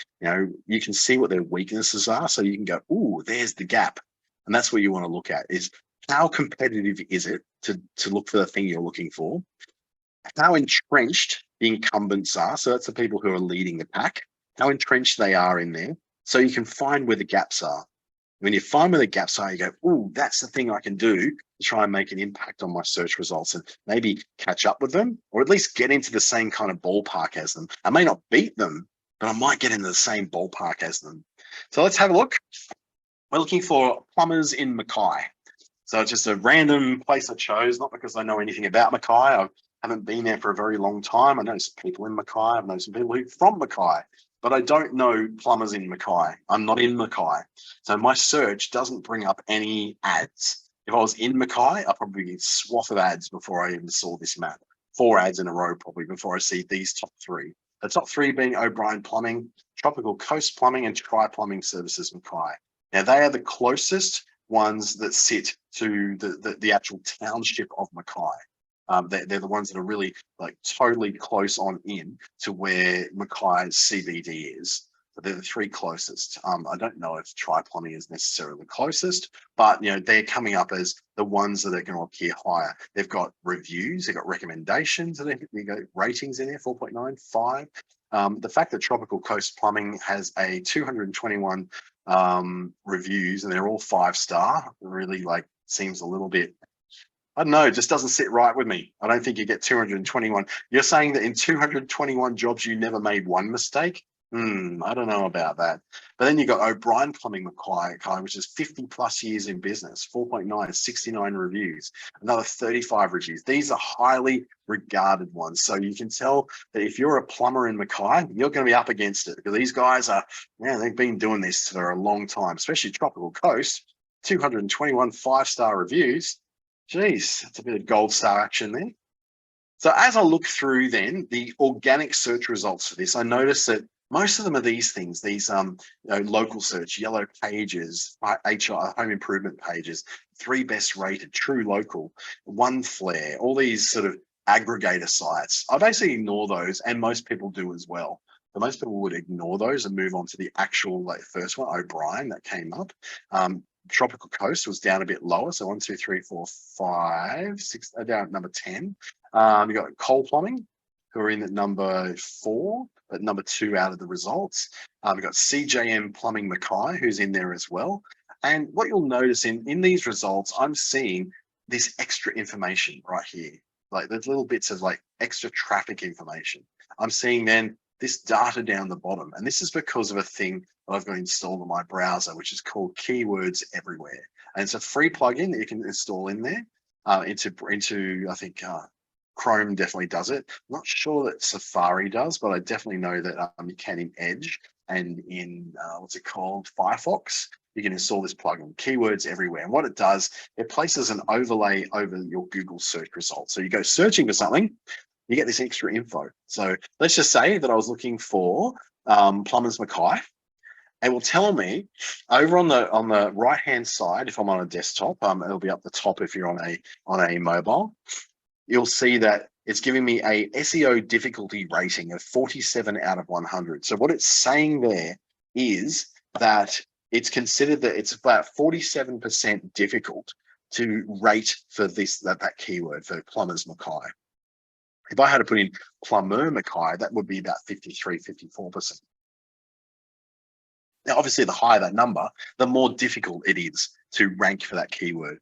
you can see what their weaknesses are. So you can go, ooh, there's the gap. And that's what you want to look at, is how competitive is it to look for the thing you're looking for? How entrenched the incumbents are. So that's the people who are leading the pack, how entrenched they are in there. So you can find where the gaps are. When you find where the gaps are, you go, ooh, that's the thing I can do to try and make an impact on my search results, and maybe catch up with them, or at least get into the same kind of ballpark as them. I may not beat them, but I might get into the same ballpark as them. So let's have a look We're looking for plumbers in Mackay. So it's just a random place I chose, not because I know anything about Mackay. I haven't been there for a very long time. I know some people in Mackay. I know some people who are from Mackay, but I don't know plumbers in Mackay. I'm not in Mackay. So my search doesn't bring up any ads. If I was in Mackay, I'd probably get a swath of ads before I even saw this map. 4 ads in a row probably before I see these top 3. The top 3 being O'Brien Plumbing, Tropical Coast Plumbing, and Tri Plumbing Services Mackay. Now, they are the closest ones that sit to the actual township of Mackay. They're the ones that are really like totally close on in to where Mackay's CBD is. So they're the 3 closest. I don't know if Tri Plumbing is necessarily closest, but they're coming up as the ones that are going to appear higher. They've got reviews, they've got recommendations, and they've got ratings in there, 4.9, 5. The fact that Tropical Coast Plumbing has a 221 reviews and they're all 5-star really seems a little bit, I don't know, it just doesn't sit right with me. I don't think you get 221. You're saying that in 221 jobs you never made one mistake? I don't know about that. But then you got O'Brien Plumbing Mackay, which is 50 plus years in business, 4.9, 69 reviews, another 35 reviews. These are highly regarded ones. So you can tell that if you're a plumber in Mackay, you're going to be up against it, because these guys are, they've been doing this for a long time, especially Tropical Coast, 221 5-star reviews. Geez, that's a bit of gold star action there. So as I look through then the organic search results for this, I notice that most of them are these things, these local search, yellow pages, HR, home improvement pages, 3 best rated, true local, one flare, all these sort of aggregator sites. I basically ignore those, and most people do as well. But most people would ignore those and move on to the actual first one, O'Brien, that came up. Tropical Coast was down a bit lower, so 1, 2, 3, 4, 5, 6, down at number 10. You got Coal Plumbing, who are in at number 4, but number 2 out of the results. We've got CJM Plumbing Mackay, who's in there as well. And what you'll notice in these results, I'm seeing this extra information right here, there's little bits of extra traffic information. I'm seeing then this data down the bottom, and this is because of a thing that I've got installed on my browser, which is called Keywords Everywhere, and it's a free plugin that you can install in there. Into I think Chrome definitely does it. I'm not sure that Safari does, but I definitely know that you can in Edge and in what's it called, Firefox. You can install this plugin, Keywords Everywhere. And what it does, it places an overlay over your Google search results. So you go searching for something, you get this extra info. So let's just say that I was looking for Plumbers Mackay. It will tell me over on the right hand side, if I'm on a desktop, it'll be up the top if you're on a mobile. You'll see that it's giving me a SEO difficulty rating of 47 out of 100. So what it's saying there is that it's considered that it's about 47% difficult to rate for that keyword for Plumbers Mackay. If I had to put in plumber Mackay, that would be about 53, 54%. Now, obviously, the higher that number, the more difficult it is to rank for that keyword.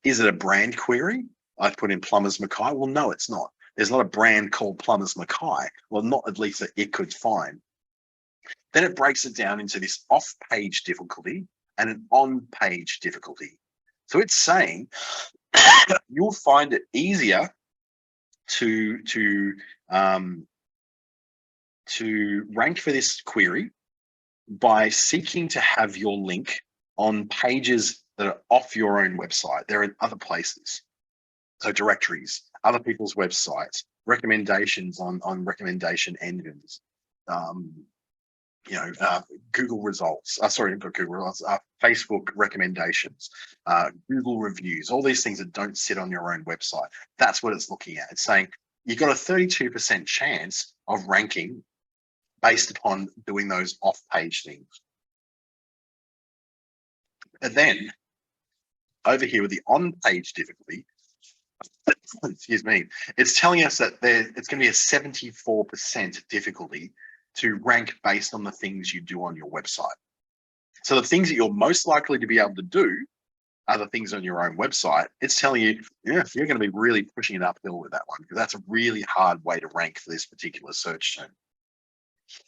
Is it a brand query? I've put in Plumbers Mackay. Well, no, it's not. There's not a brand called Plumbers Mackay. Well, not at least that it could find. Then it breaks it down into this off-page difficulty and an on-page difficulty. So it's saying you'll find it easier to rank for this query by seeking to have your link on pages that are off your own website. They're in other places. So directories, other people's websites, recommendations on recommendation engines, Google results, sorry, not Google results, Facebook recommendations, Google reviews, all these things that don't sit on your own website. That's what it's looking at. It's saying you've got a 32% chance of ranking based upon doing those off-page things. And then over here with the on-page difficulty, excuse me, it's telling us that it's going to be a 74% difficulty to rank based on the things you do on your website. So the things that you're most likely to be able to do are the things on your own website. It's telling you, you're going to be really pushing it uphill with that one, because that's a really hard way to rank for this particular search term.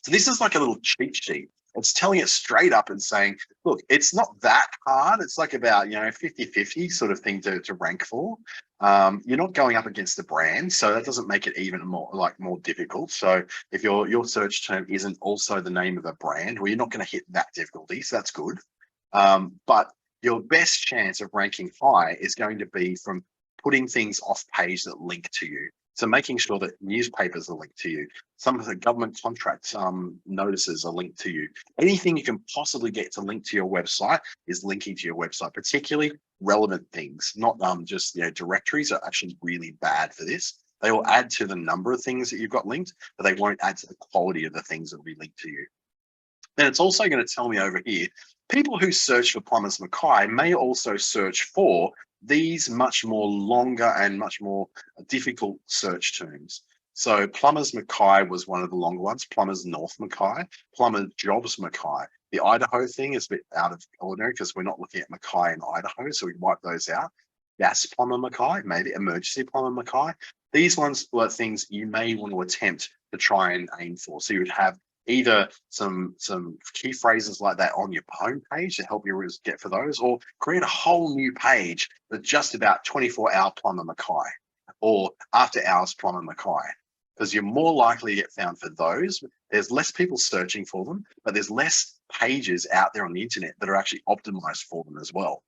So this is like a little cheat sheet It's telling it straight up and saying, look, it's not that hard. It's like about, 50-50 sort of thing to rank for. You're not going up against the brand, so that doesn't make it even more difficult. So if your search term isn't also the name of a brand, well, you're not going to hit that difficulty. So that's good. But your best chance of ranking high is going to be from putting things off page that link to you. So making sure that newspapers are linked to you, some of the government contract notices are linked to you. Anything you can possibly get to link to your website is linking to your website, particularly relevant things, not just directories are actually really bad for this. They will add to the number of things that you've got linked, but they won't add to the quality of the things that will be linked to you. Then it's also going to tell me over here, people who search for Plumbers Mackay may also search for these much more longer and much more difficult search terms. So Plumbers Mackay was one of the longer ones, Plumbers North Mackay, Plumber Jobs Mackay. The Idaho thing is a bit out of ordinary because we're not looking at Mackay in Idaho, so we wipe those out. Gas Plumber Mackay, maybe Emergency Plumber Mackay. These ones were things you may want to attempt to try and aim for. So you would have either some key phrases like that on your home page to help you get for those, or create a whole new page that's just about 24-hour Plumber Mackay or after hours Plumber Mackay, because you're more likely to get found for those. There's less people searching for them, but there's less pages out there on the internet that are actually optimized for them as well.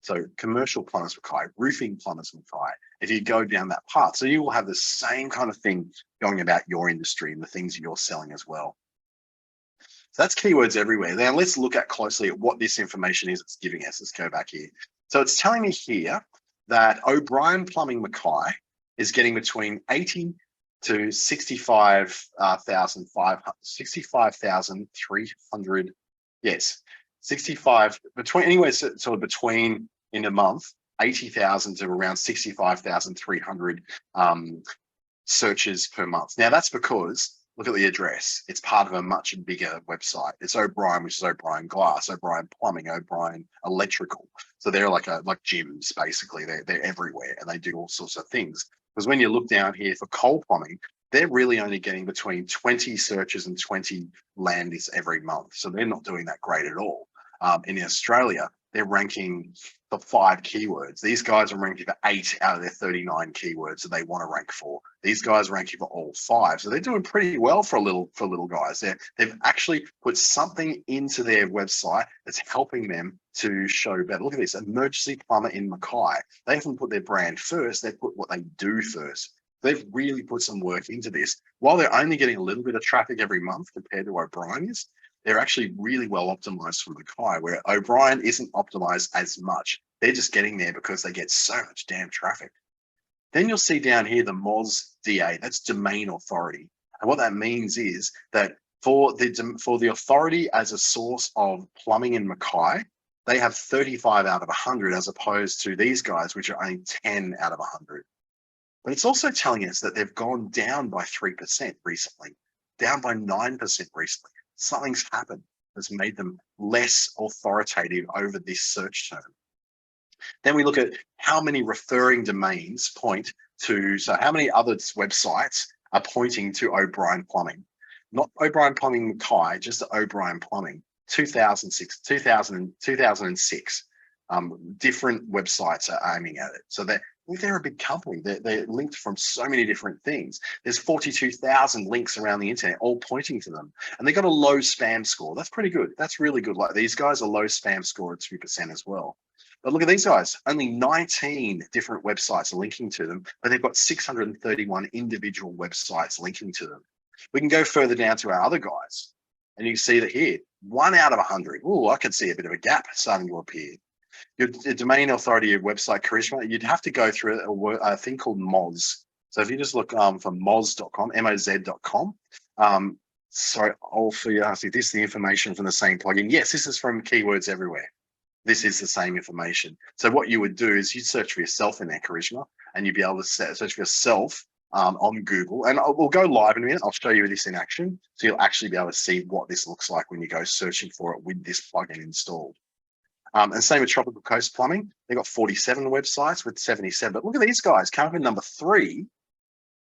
So commercial Plumbers Mackay, roofing Plumbers Mackay, if you go down that path. So you will have the same kind of thing going about your industry and the things you're selling as well. So that's keywords everywhere. Now let's look at closely at what this information is it's giving us. Let's go back here. So it's telling me here that O'Brien Plumbing Mackay is getting between 80 to 65,300. Yes, 65 between anywhere sort of between in a month 80,000 to around 65,300 searches per month. Now that's because look at the address. It's part of a much bigger website. It's O'Brien, which is O'Brien Glass, O'Brien Plumbing, O'Brien Electrical. So they're like gyms, basically. They're everywhere and they do all sorts of things. Because when you look down here for coal plumbing, they're really only getting between 20 searches and 20 landings every month. So they're not doing that great at all. In Australia, they're ranking for 5 keywords. These guys are ranking for 8 out of their 39 keywords that they want to rank for. These guys are ranking for all 5. So they're doing pretty well for little guys. They've actually put something into their website that's helping them to show better. Look at this, emergency plumber in Mackay. They haven't put their brand first, they put what they do first. They've really put some work into this. While they're only getting a little bit of traffic every month compared to O'Brien is, they're actually really well optimized for Mackay, where O'Brien isn't optimized as much. They're just getting there because they get so much damn traffic. Then you'll see down here the MOSDA, that's domain authority. And what that means is that for the authority as a source of plumbing in Mackay, they have 35 out of 100 as opposed to these guys, which are only 10 out of 100. But it's also telling us that they've gone down by 3% recently, down by 9% recently. Something's happened that's made them less authoritative over this search term. Then we look at how many referring domains point to, so how many other websites are pointing to O'Brien Plumbing. Not O'Brien Plumbing Mackay, just O'Brien Plumbing. 2006. Different websites are aiming at it. So they're a big company. They're linked from so many different things. There's 42,000 links around the internet, all pointing to them. And they got a low spam score. That's pretty good. That's really good. Like these guys are low spam score at 2% as well. But look at these guys. Only 19 different websites are linking to them, but they've got 631 individual websites linking to them. We can go further down to our other guys. And you can see that here, 1 out of 100. Oh, I can see a bit of a gap starting to appear. Your domain authority of website charisma, you'd have to go through a thing called Moz. So if you just look for moz.com, moz.com, sorry, for you, I see this is the information from the same plugin. Yes, this is from Keywords Everywhere. This is the same information. So what you would do is you'd search for yourself in their charisma, and you'd be able to search for yourself on Google. And we'll go live in a minute. I'll show you this in action. So you'll actually be able to see what this looks like when you go searching for it with this plugin installed. And same with Tropical Coast Plumbing. They've got 47 websites with 77. But look at these guys coming in number 3,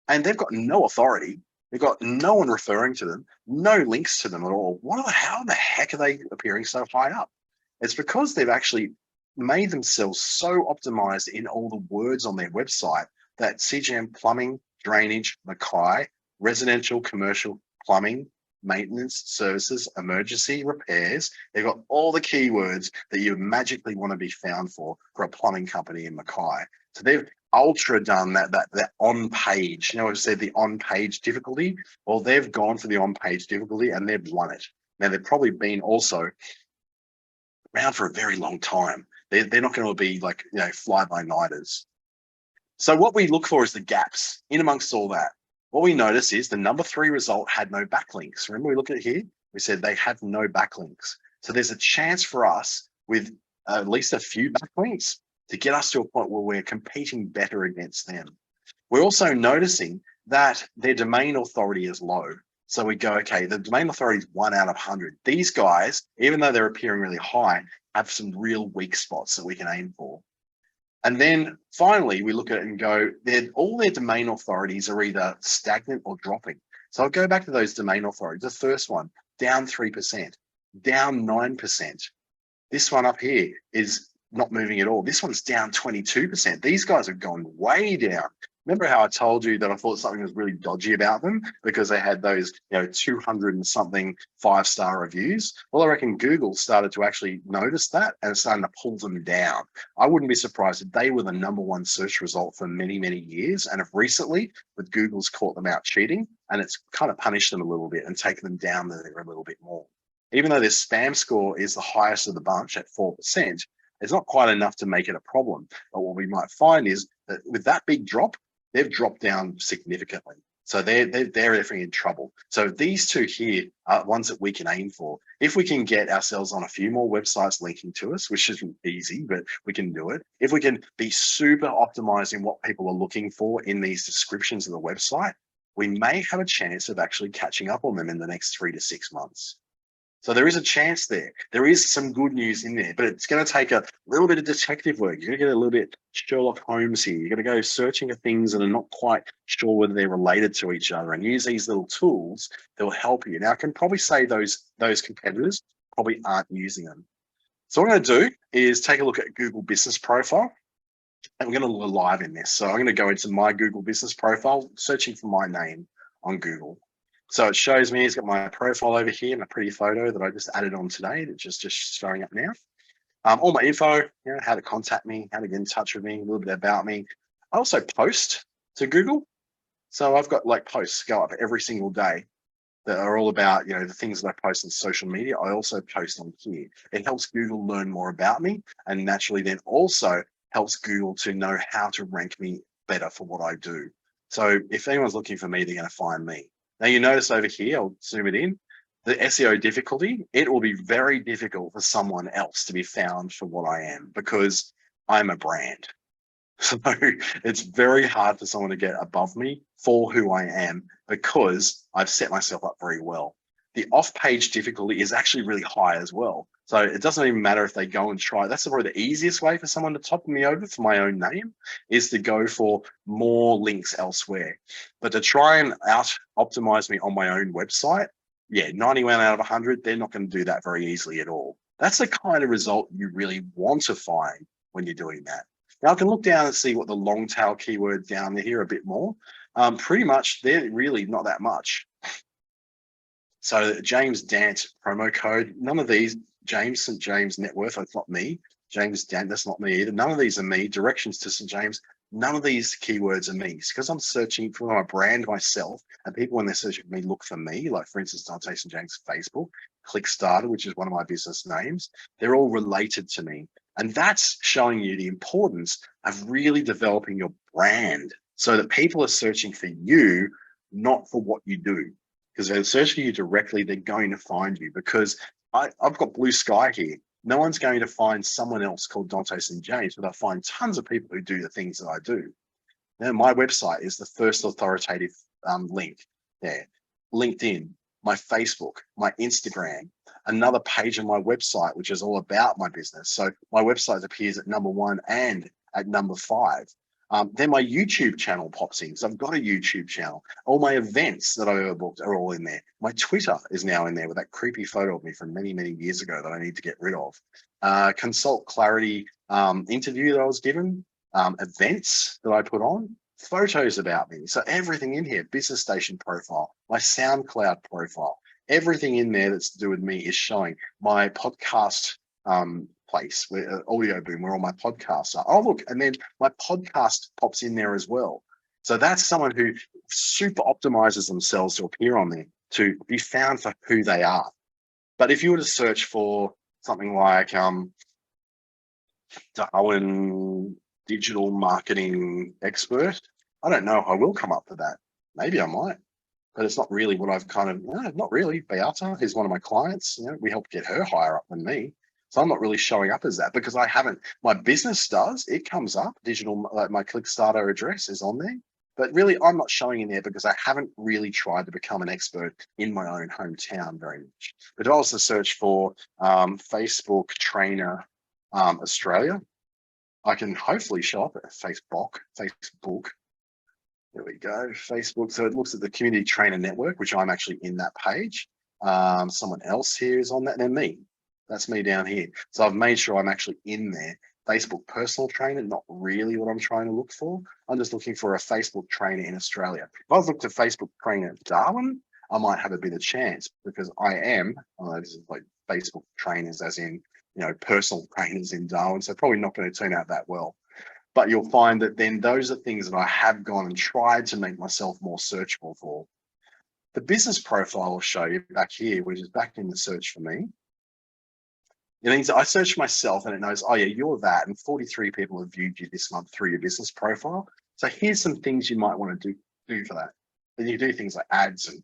and they've got no authority. They've got no one referring to them, no links to them at all. How the heck are they appearing so high up? It's because they've actually made themselves so optimized in all the words on their website that CGM plumbing, drainage, Mackay, residential, commercial, plumbing, maintenance, services, emergency repairs. They've got all the keywords that you magically want to be found for a plumbing company in Mackay. So they've ultra done that on page. You know, I've said the on page difficulty. Well, they've gone for the on page difficulty and they've won it. Now they've probably been also around for a very long time. They're not going to be like, you know, fly by nighters. So what we look for is the gaps in amongst all that. What we notice is the number 3 result had no backlinks. Remember we looked at it here? We said they have no backlinks. So there's a chance for us with at least a few backlinks to get us to a point where we're competing better against them. We're also noticing that their domain authority is low. So we go, okay, the domain authority is 1 out of 100. These guys, even though they're appearing really high, have some real weak spots that we can aim for. And then finally, we look at it and go, all their domain authorities are either stagnant or dropping. So I'll go back to those domain authorities. The first one, down 3%, down 9%. This one up here is not moving at all. This one's down 22%. These guys have gone way down. Remember how I told you that I thought something was really dodgy about them because they had those, 200 and something 5-star reviews? Well, I reckon Google started to actually notice that and starting to pull them down. I wouldn't be surprised if they were the number 1 search result for many, many years. And if recently, with Google's caught them out cheating and it's kind of punished them a little bit and taken them down there a little bit more. Even though their spam score is the highest of the bunch at 4%, it's not quite enough to make it a problem. But what we might find is that with that big drop, they've dropped down significantly. So they're definitely in trouble. So these two here are ones that we can aim for. If we can get ourselves on a few more websites linking to us, which isn't easy, but we can do it. If we can be super optimizing what people are looking for in these descriptions of the website, we may have a chance of actually catching up on them in the next 3 to 6 months. So there is a chance there. There is some good news in there, but it's going to take a little bit of detective work. You're going to get a little bit Sherlock Holmes here. You're going to go searching for things that are not quite sure whether they're related to each other and use these little tools that will help you. Now, I can probably say those competitors probably aren't using them. So what I'm going to do is take a look at Google Business Profile. And we're going to look live in this. So I'm going to go into my Google Business Profile, searching for my name on Google. So it shows me, it's got my profile over here and a pretty photo that I just added on today that's just showing up now. All my info, how to contact me, how to get in touch with me, a little bit about me. I also post to Google. So I've got like posts go up every single day that are all about, the things that I post on social media. I also post on here. It helps Google learn more about me and naturally then also helps Google to know how to rank me better for what I do. So if anyone's looking for me, they're going to find me. Now you notice over here, I'll zoom it in, the SEO difficulty, it will be very difficult for someone else to be found for what I am because I'm a brand. So it's very hard for someone to get above me for who I am because I've set myself up very well. The off-page difficulty is actually really high as well. So it doesn't even matter if they go and try. That's probably the easiest way for someone to top me over for my own name is to go for more links elsewhere. But to try and out-optimize me on my own website, 91 out of 100, they're not going to do that very easily at all. That's the kind of result you really want to find when you're doing that. Now I can look down and see what the long tail keywords down here a bit more. Pretty much, they're really not that much. So James Dante promo code, none of these, James, St. James net worth, that's not me. James Dante, that's not me either. None of these are me. Directions to St. James, none of these keywords are me. It's because I'm searching for my brand myself and people when they're searching for me look for me, like for instance, Dante St. James Facebook, Clickstarter, which is one of my business names. They're all related to me. And that's showing you the importance of really developing your brand so that people are searching for you, not for what you do. Because they're searching you directly, they're going to find you because I've got blue sky here. No one's going to find someone else called Dante St. James, but I find tons of people who do the things that I do. Now, my website is the first authoritative link there. LinkedIn, my Facebook, my Instagram, another page on my website, which is all about my business. So my website appears at number 1 and at number 5. Then my YouTube channel pops in. So I've got a YouTube channel. All my events that I've ever booked are all in there. My Twitter is now in there with that creepy photo of me from many, many years ago that I need to get rid of. Consult Clarity interview that I was given, events that I put on, photos about me. So everything in here, Business Station profile, my SoundCloud profile, everything in there that's to do with me is showing. My podcast place where Audio Boom, where all my podcasts are. Oh, look, and then my podcast pops in there as well. So that's someone who super optimizes themselves to appear on there, to be found for who they are. But if you were to search for something like Darwin digital marketing expert, I don't know if I will come up with that. Maybe I might, but it's not really what I've not really. Beata is one of my clients. We helped get her higher up than me. So I'm not really showing up as that because I haven't. My business does. It comes up. Digital, my Kickstarter address is on there. But really, I'm not showing in there because I haven't really tried to become an expert in my own hometown very much. But if I was to search for Facebook trainer Australia, I can hopefully show up at Facebook. There we go, Facebook. So it looks at the Community Trainer Network, which I'm actually in that page. Someone else here is on that, and then me. That's me down here. So I've made sure I'm actually in there. Facebook personal trainer, not really what I'm trying to look for. I'm just looking for a Facebook trainer in Australia. If I was looking to Facebook trainer Darwin, I might have a bit of chance because I am, this is like Facebook trainers as in, personal trainers in Darwin. So probably not going to turn out that well. But you'll find that then those are things that I have gone and tried to make myself more searchable for. The business profile will show you back here, which is back in the search for me. It means I search myself and it knows, oh yeah, you're that. And 43 people have viewed you this month through your business profile. So here's some things you might want to do for that. And you do things like ads and,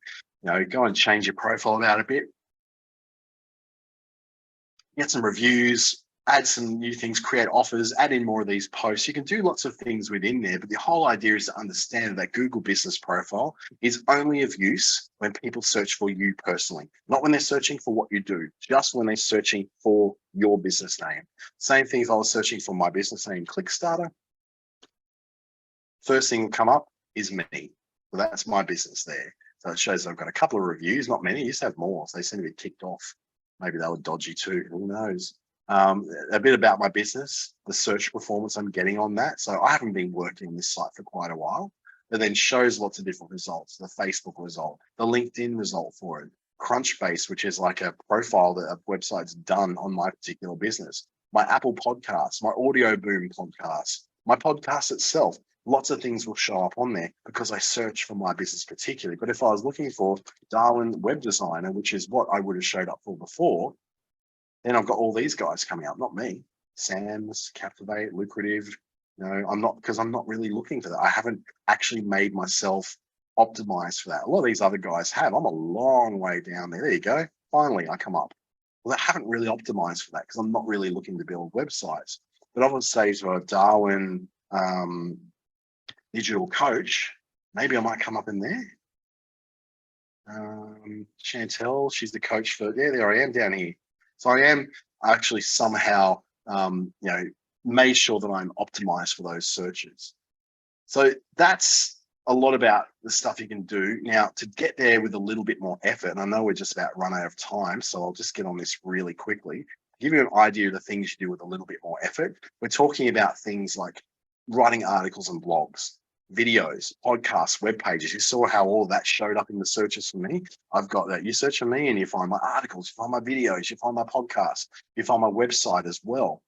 go and change your profile about a bit. Get some reviews, add some new things, create offers, add in more of these posts. You can do lots of things within there, but the whole idea is to understand that Google Business Profile is only of use when people search for you personally, not when they're searching for what you do, just when they're searching for your business name. Same thing if I was searching for my business name, Kickstarter. First thing will come up is me. So that's my business there. So it shows I've got a couple of reviews, not many. I used to have more, so they seem to be ticked off. Maybe they were dodgy too, who knows? A bit about my business, the search performance I'm getting on that. So I haven't been working on this site for quite a while, but then shows lots of different results. The Facebook result, the LinkedIn result for it, Crunchbase, which is like a profile that a website's done on my particular business, my Apple podcast, my Audio Boom podcast, my podcast itself. Lots of things will show up on there because I search for my business particularly. But if I was looking for Darwin web designer, which is what I would have showed up for before, then I've got all these guys coming up, not me. Sam's, Captivate, Lucrative. I'm not really looking for that. I haven't actually made myself optimized for that. A lot of these other guys have. I'm a long way down there. There you go. Finally, I come up. Well, I haven't really optimized for that because I'm not really looking to build websites. But I would say to a Darwin digital coach, maybe I might come up in there. Chantel, she's the coach for, there I am down here. So I am actually somehow, made sure that I'm optimized for those searches. So that's a lot about the stuff you can do. Now, to get there with a little bit more effort, and I know we're just about run out of time, so I'll just get on this really quickly. Give you an idea of the things you do with a little bit more effort. We're talking about things like writing articles and blogs, videos, podcasts, web pages. You saw how all that showed up in the searches for me. I've got that. You search for me and you find my articles, you find my videos, you find my podcasts, you find my website as well.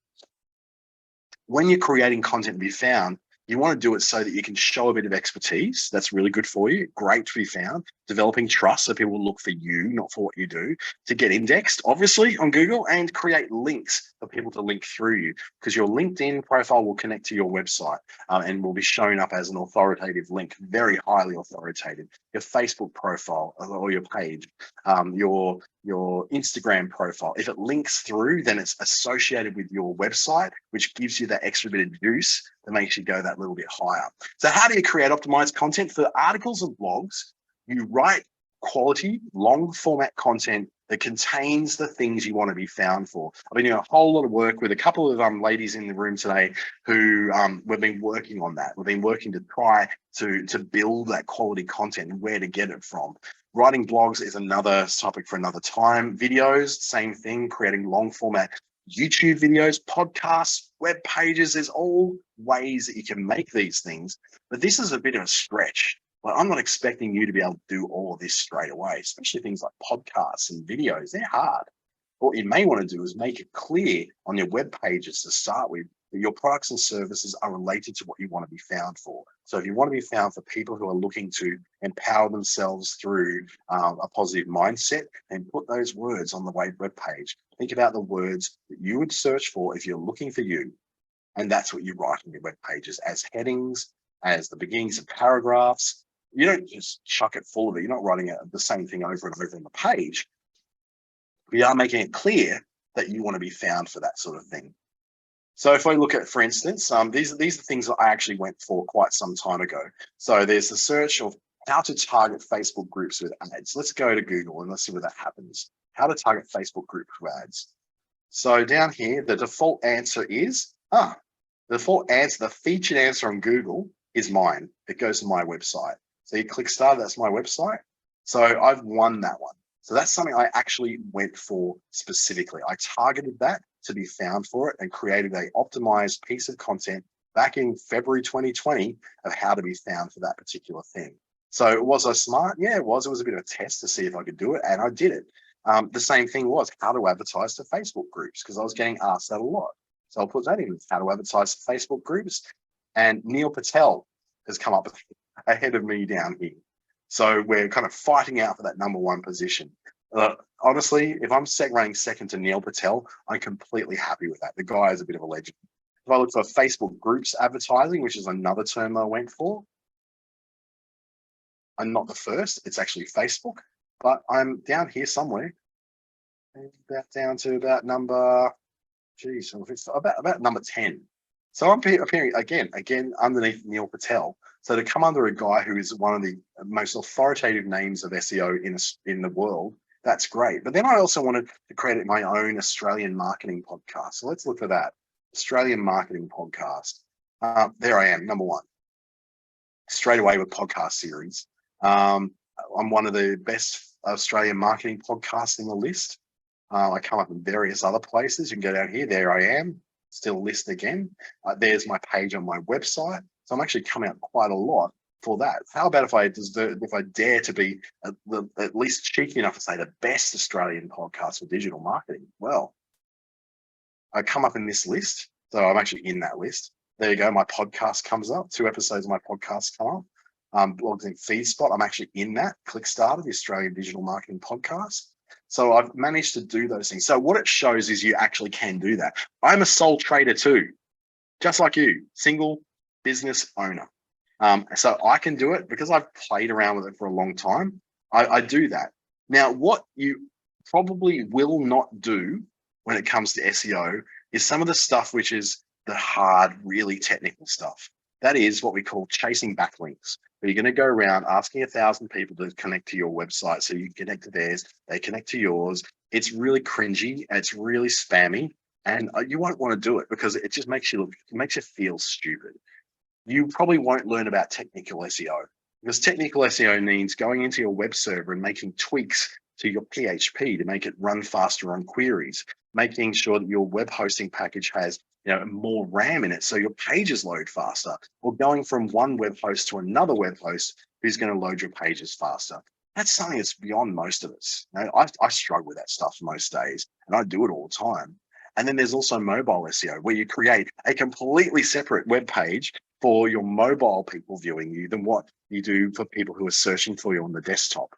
When you're creating content to be found, you want to do it so that you can show a bit of expertise. That's really good for you. Great to be found. Developing trust so people will look for you, not for what you do. To get indexed, obviously, on Google, and create links for people to link through you, because your LinkedIn profile will connect to your website and will be shown up as an authoritative link, very highly authoritative. Your Facebook profile or your page, your Instagram profile, if it links through, then it's associated with your website, which gives you that extra bit of juice that makes you go that little bit higher. So how do you create optimized content for articles and blogs? You write quality, long format content that contains the things you want to be found for. I've been doing a whole lot of work with a couple of ladies in the room today who we've been working on that. We've been working to try to build that quality content and where to get it from. Writing blogs is another topic for another time. Videos, same thing, creating long format YouTube videos, podcasts, web pages. There's all ways that you can make these things, but this is a bit of a stretch. Like, I'm not expecting you to be able to do all of this straight away, especially things like podcasts and videos. They're hard. What you may want to do is make it clear on your web pages to start with that your products and services are related to what you want to be found for. So if you want to be found for people who are looking to empower themselves through a positive mindset, then put those words on the web page. Think about the words that you would search for if you're looking for you. And that's what you write on your web pages as headings, as the beginnings of paragraphs. You don't just chuck it full of it. You're not writing the same thing over and over on the page. We are making it clear that you want to be found for that sort of thing. So if I look at, for instance, these are things that I actually went for quite some time ago. So there's the search of how to target Facebook groups with ads. Let's go to Google and let's see where that happens. How to target Facebook groups with ads. So down here, the default answer is, the default answer, the featured answer on Google is mine. It goes to my website. So you click start, that's my website. So I've won that one. So that's something I actually went for specifically. I targeted that to be found for it and created a optimized piece of content back in February 2020 of how to be found for that particular thing. So was I smart? Yeah, it was. It was a bit of a test to see if I could do it, and I did it. The same thing was how to advertise to Facebook groups, because I was getting asked that a lot. So I'll put that in, how to advertise to Facebook groups. And Neil Patel has come up ahead of me down here. So we're kind of fighting out for that number one position. Honestly, if I'm running second to Neil Patel, I'm completely happy with that. The guy is a bit of a legend. If I look for Facebook groups advertising, which is another term that I went for, I'm not the first. It's actually Facebook, but I'm down here somewhere. Down to about number, about number 10. So I'm appearing again underneath Neil Patel. So to come under a guy who is one of the most authoritative names of SEO in the world, that's great. But then I also wanted to create my own Australian marketing podcast. So let's look for that. Australian marketing podcast. There I am, number one. Straight away with podcast series. I'm one of the best Australian marketing podcasts in the list. I come up in various other places. You can go down here. There I am. Still list again. There's my page on my website. So I'm actually coming up quite a lot for that. How about if I dare to be at least cheeky enough to say the best Australian podcast for digital marketing? Well, I come up in this list. So I'm actually in that list. There you go. My podcast comes up. 2 episodes of my podcast come up. Blogs in FeedSpot. I'm actually in that. Click Starter, the Australian Digital Marketing Podcast. So I've managed to do those things. So what it shows is you actually can do that. I'm a sole trader too, just like you, single business owner. So I can do it because I've played around with it for a long time. I do that. Now, what you probably will not do when it comes to SEO is some of the stuff which is the hard, really technical stuff. That is what we call chasing backlinks. Where you're going to go around asking 1,000 people to connect to your website so you connect to theirs, they connect to yours. It's really cringy, it's really spammy, and you won't want to do it because it just makes you feel stupid. You probably won't learn about technical SEO because technical SEO means going into your web server and making tweaks to your PHP to make it run faster on queries, making sure that your web hosting package has more RAM in it so your pages load faster, or going from one web host to another web host who's going to load your pages faster. That's something that's beyond most of us. I struggle with that stuff most days, and I do it all the time. And then there's also mobile SEO, where you create a completely separate web page for your mobile people viewing you than what you do for people who are searching for you on the desktop.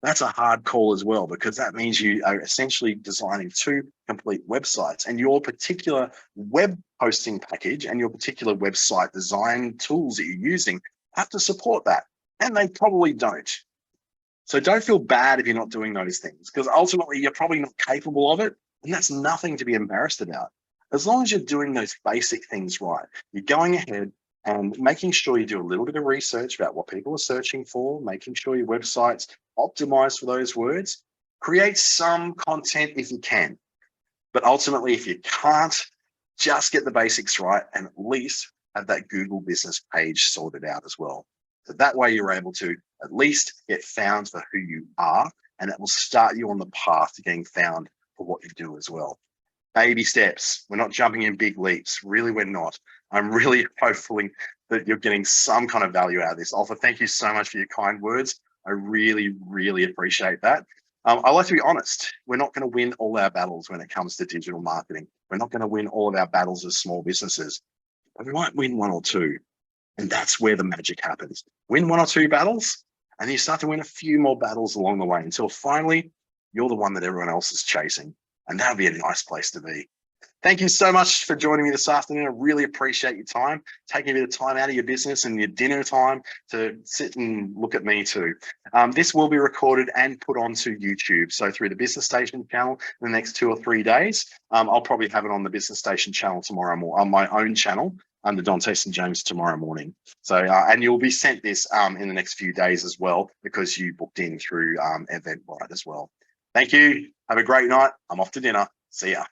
That's a hard call as well, because that means you are essentially designing 2 complete websites, and your particular web hosting package and your particular website design tools that you're using have to support that, and they probably don't. So don't feel bad if you're not doing those things, because ultimately you're probably not capable of it, and that's nothing to be embarrassed about. As long as you're doing those basic things right, you're going ahead and making sure you do a little bit of research about what people are searching for, making sure your website's optimized for those words, Create some content if you can. But ultimately, if you can't, just get the basics right and at least have that Google business page sorted out as well. So that way you're able to at least get found for who you are, and that will start you on the path to getting found for what you do as well. Baby steps. We're not jumping in big leaps. Really, we're not. I'm really hopeful that you're getting some kind of value out of this. Alpha, thank you so much for your kind words. I really, really appreciate that. I like to be honest. We're not going to win all our battles when it comes to digital marketing. We're not going to win all of our battles as small businesses, but we might win one or two. And that's where the magic happens. Win one or two battles, and then you start to win a few more battles along the way until finally you're the one that everyone else is chasing. And that'll be a nice place to be. Thank you so much for joining me this afternoon. I really appreciate your time, taking a bit of time out of your business and your dinner time to sit and look at me too. This will be recorded and put onto YouTube. So through the Business Station channel in the next 2 or 3 days, I'll probably have it on the Business Station channel tomorrow morning, on my own channel, the Dante St. James tomorrow morning. So, and you'll be sent this in the next few days as well, because you booked in through Eventbrite as well. Thank you. Have a great night. I'm off to dinner. See ya.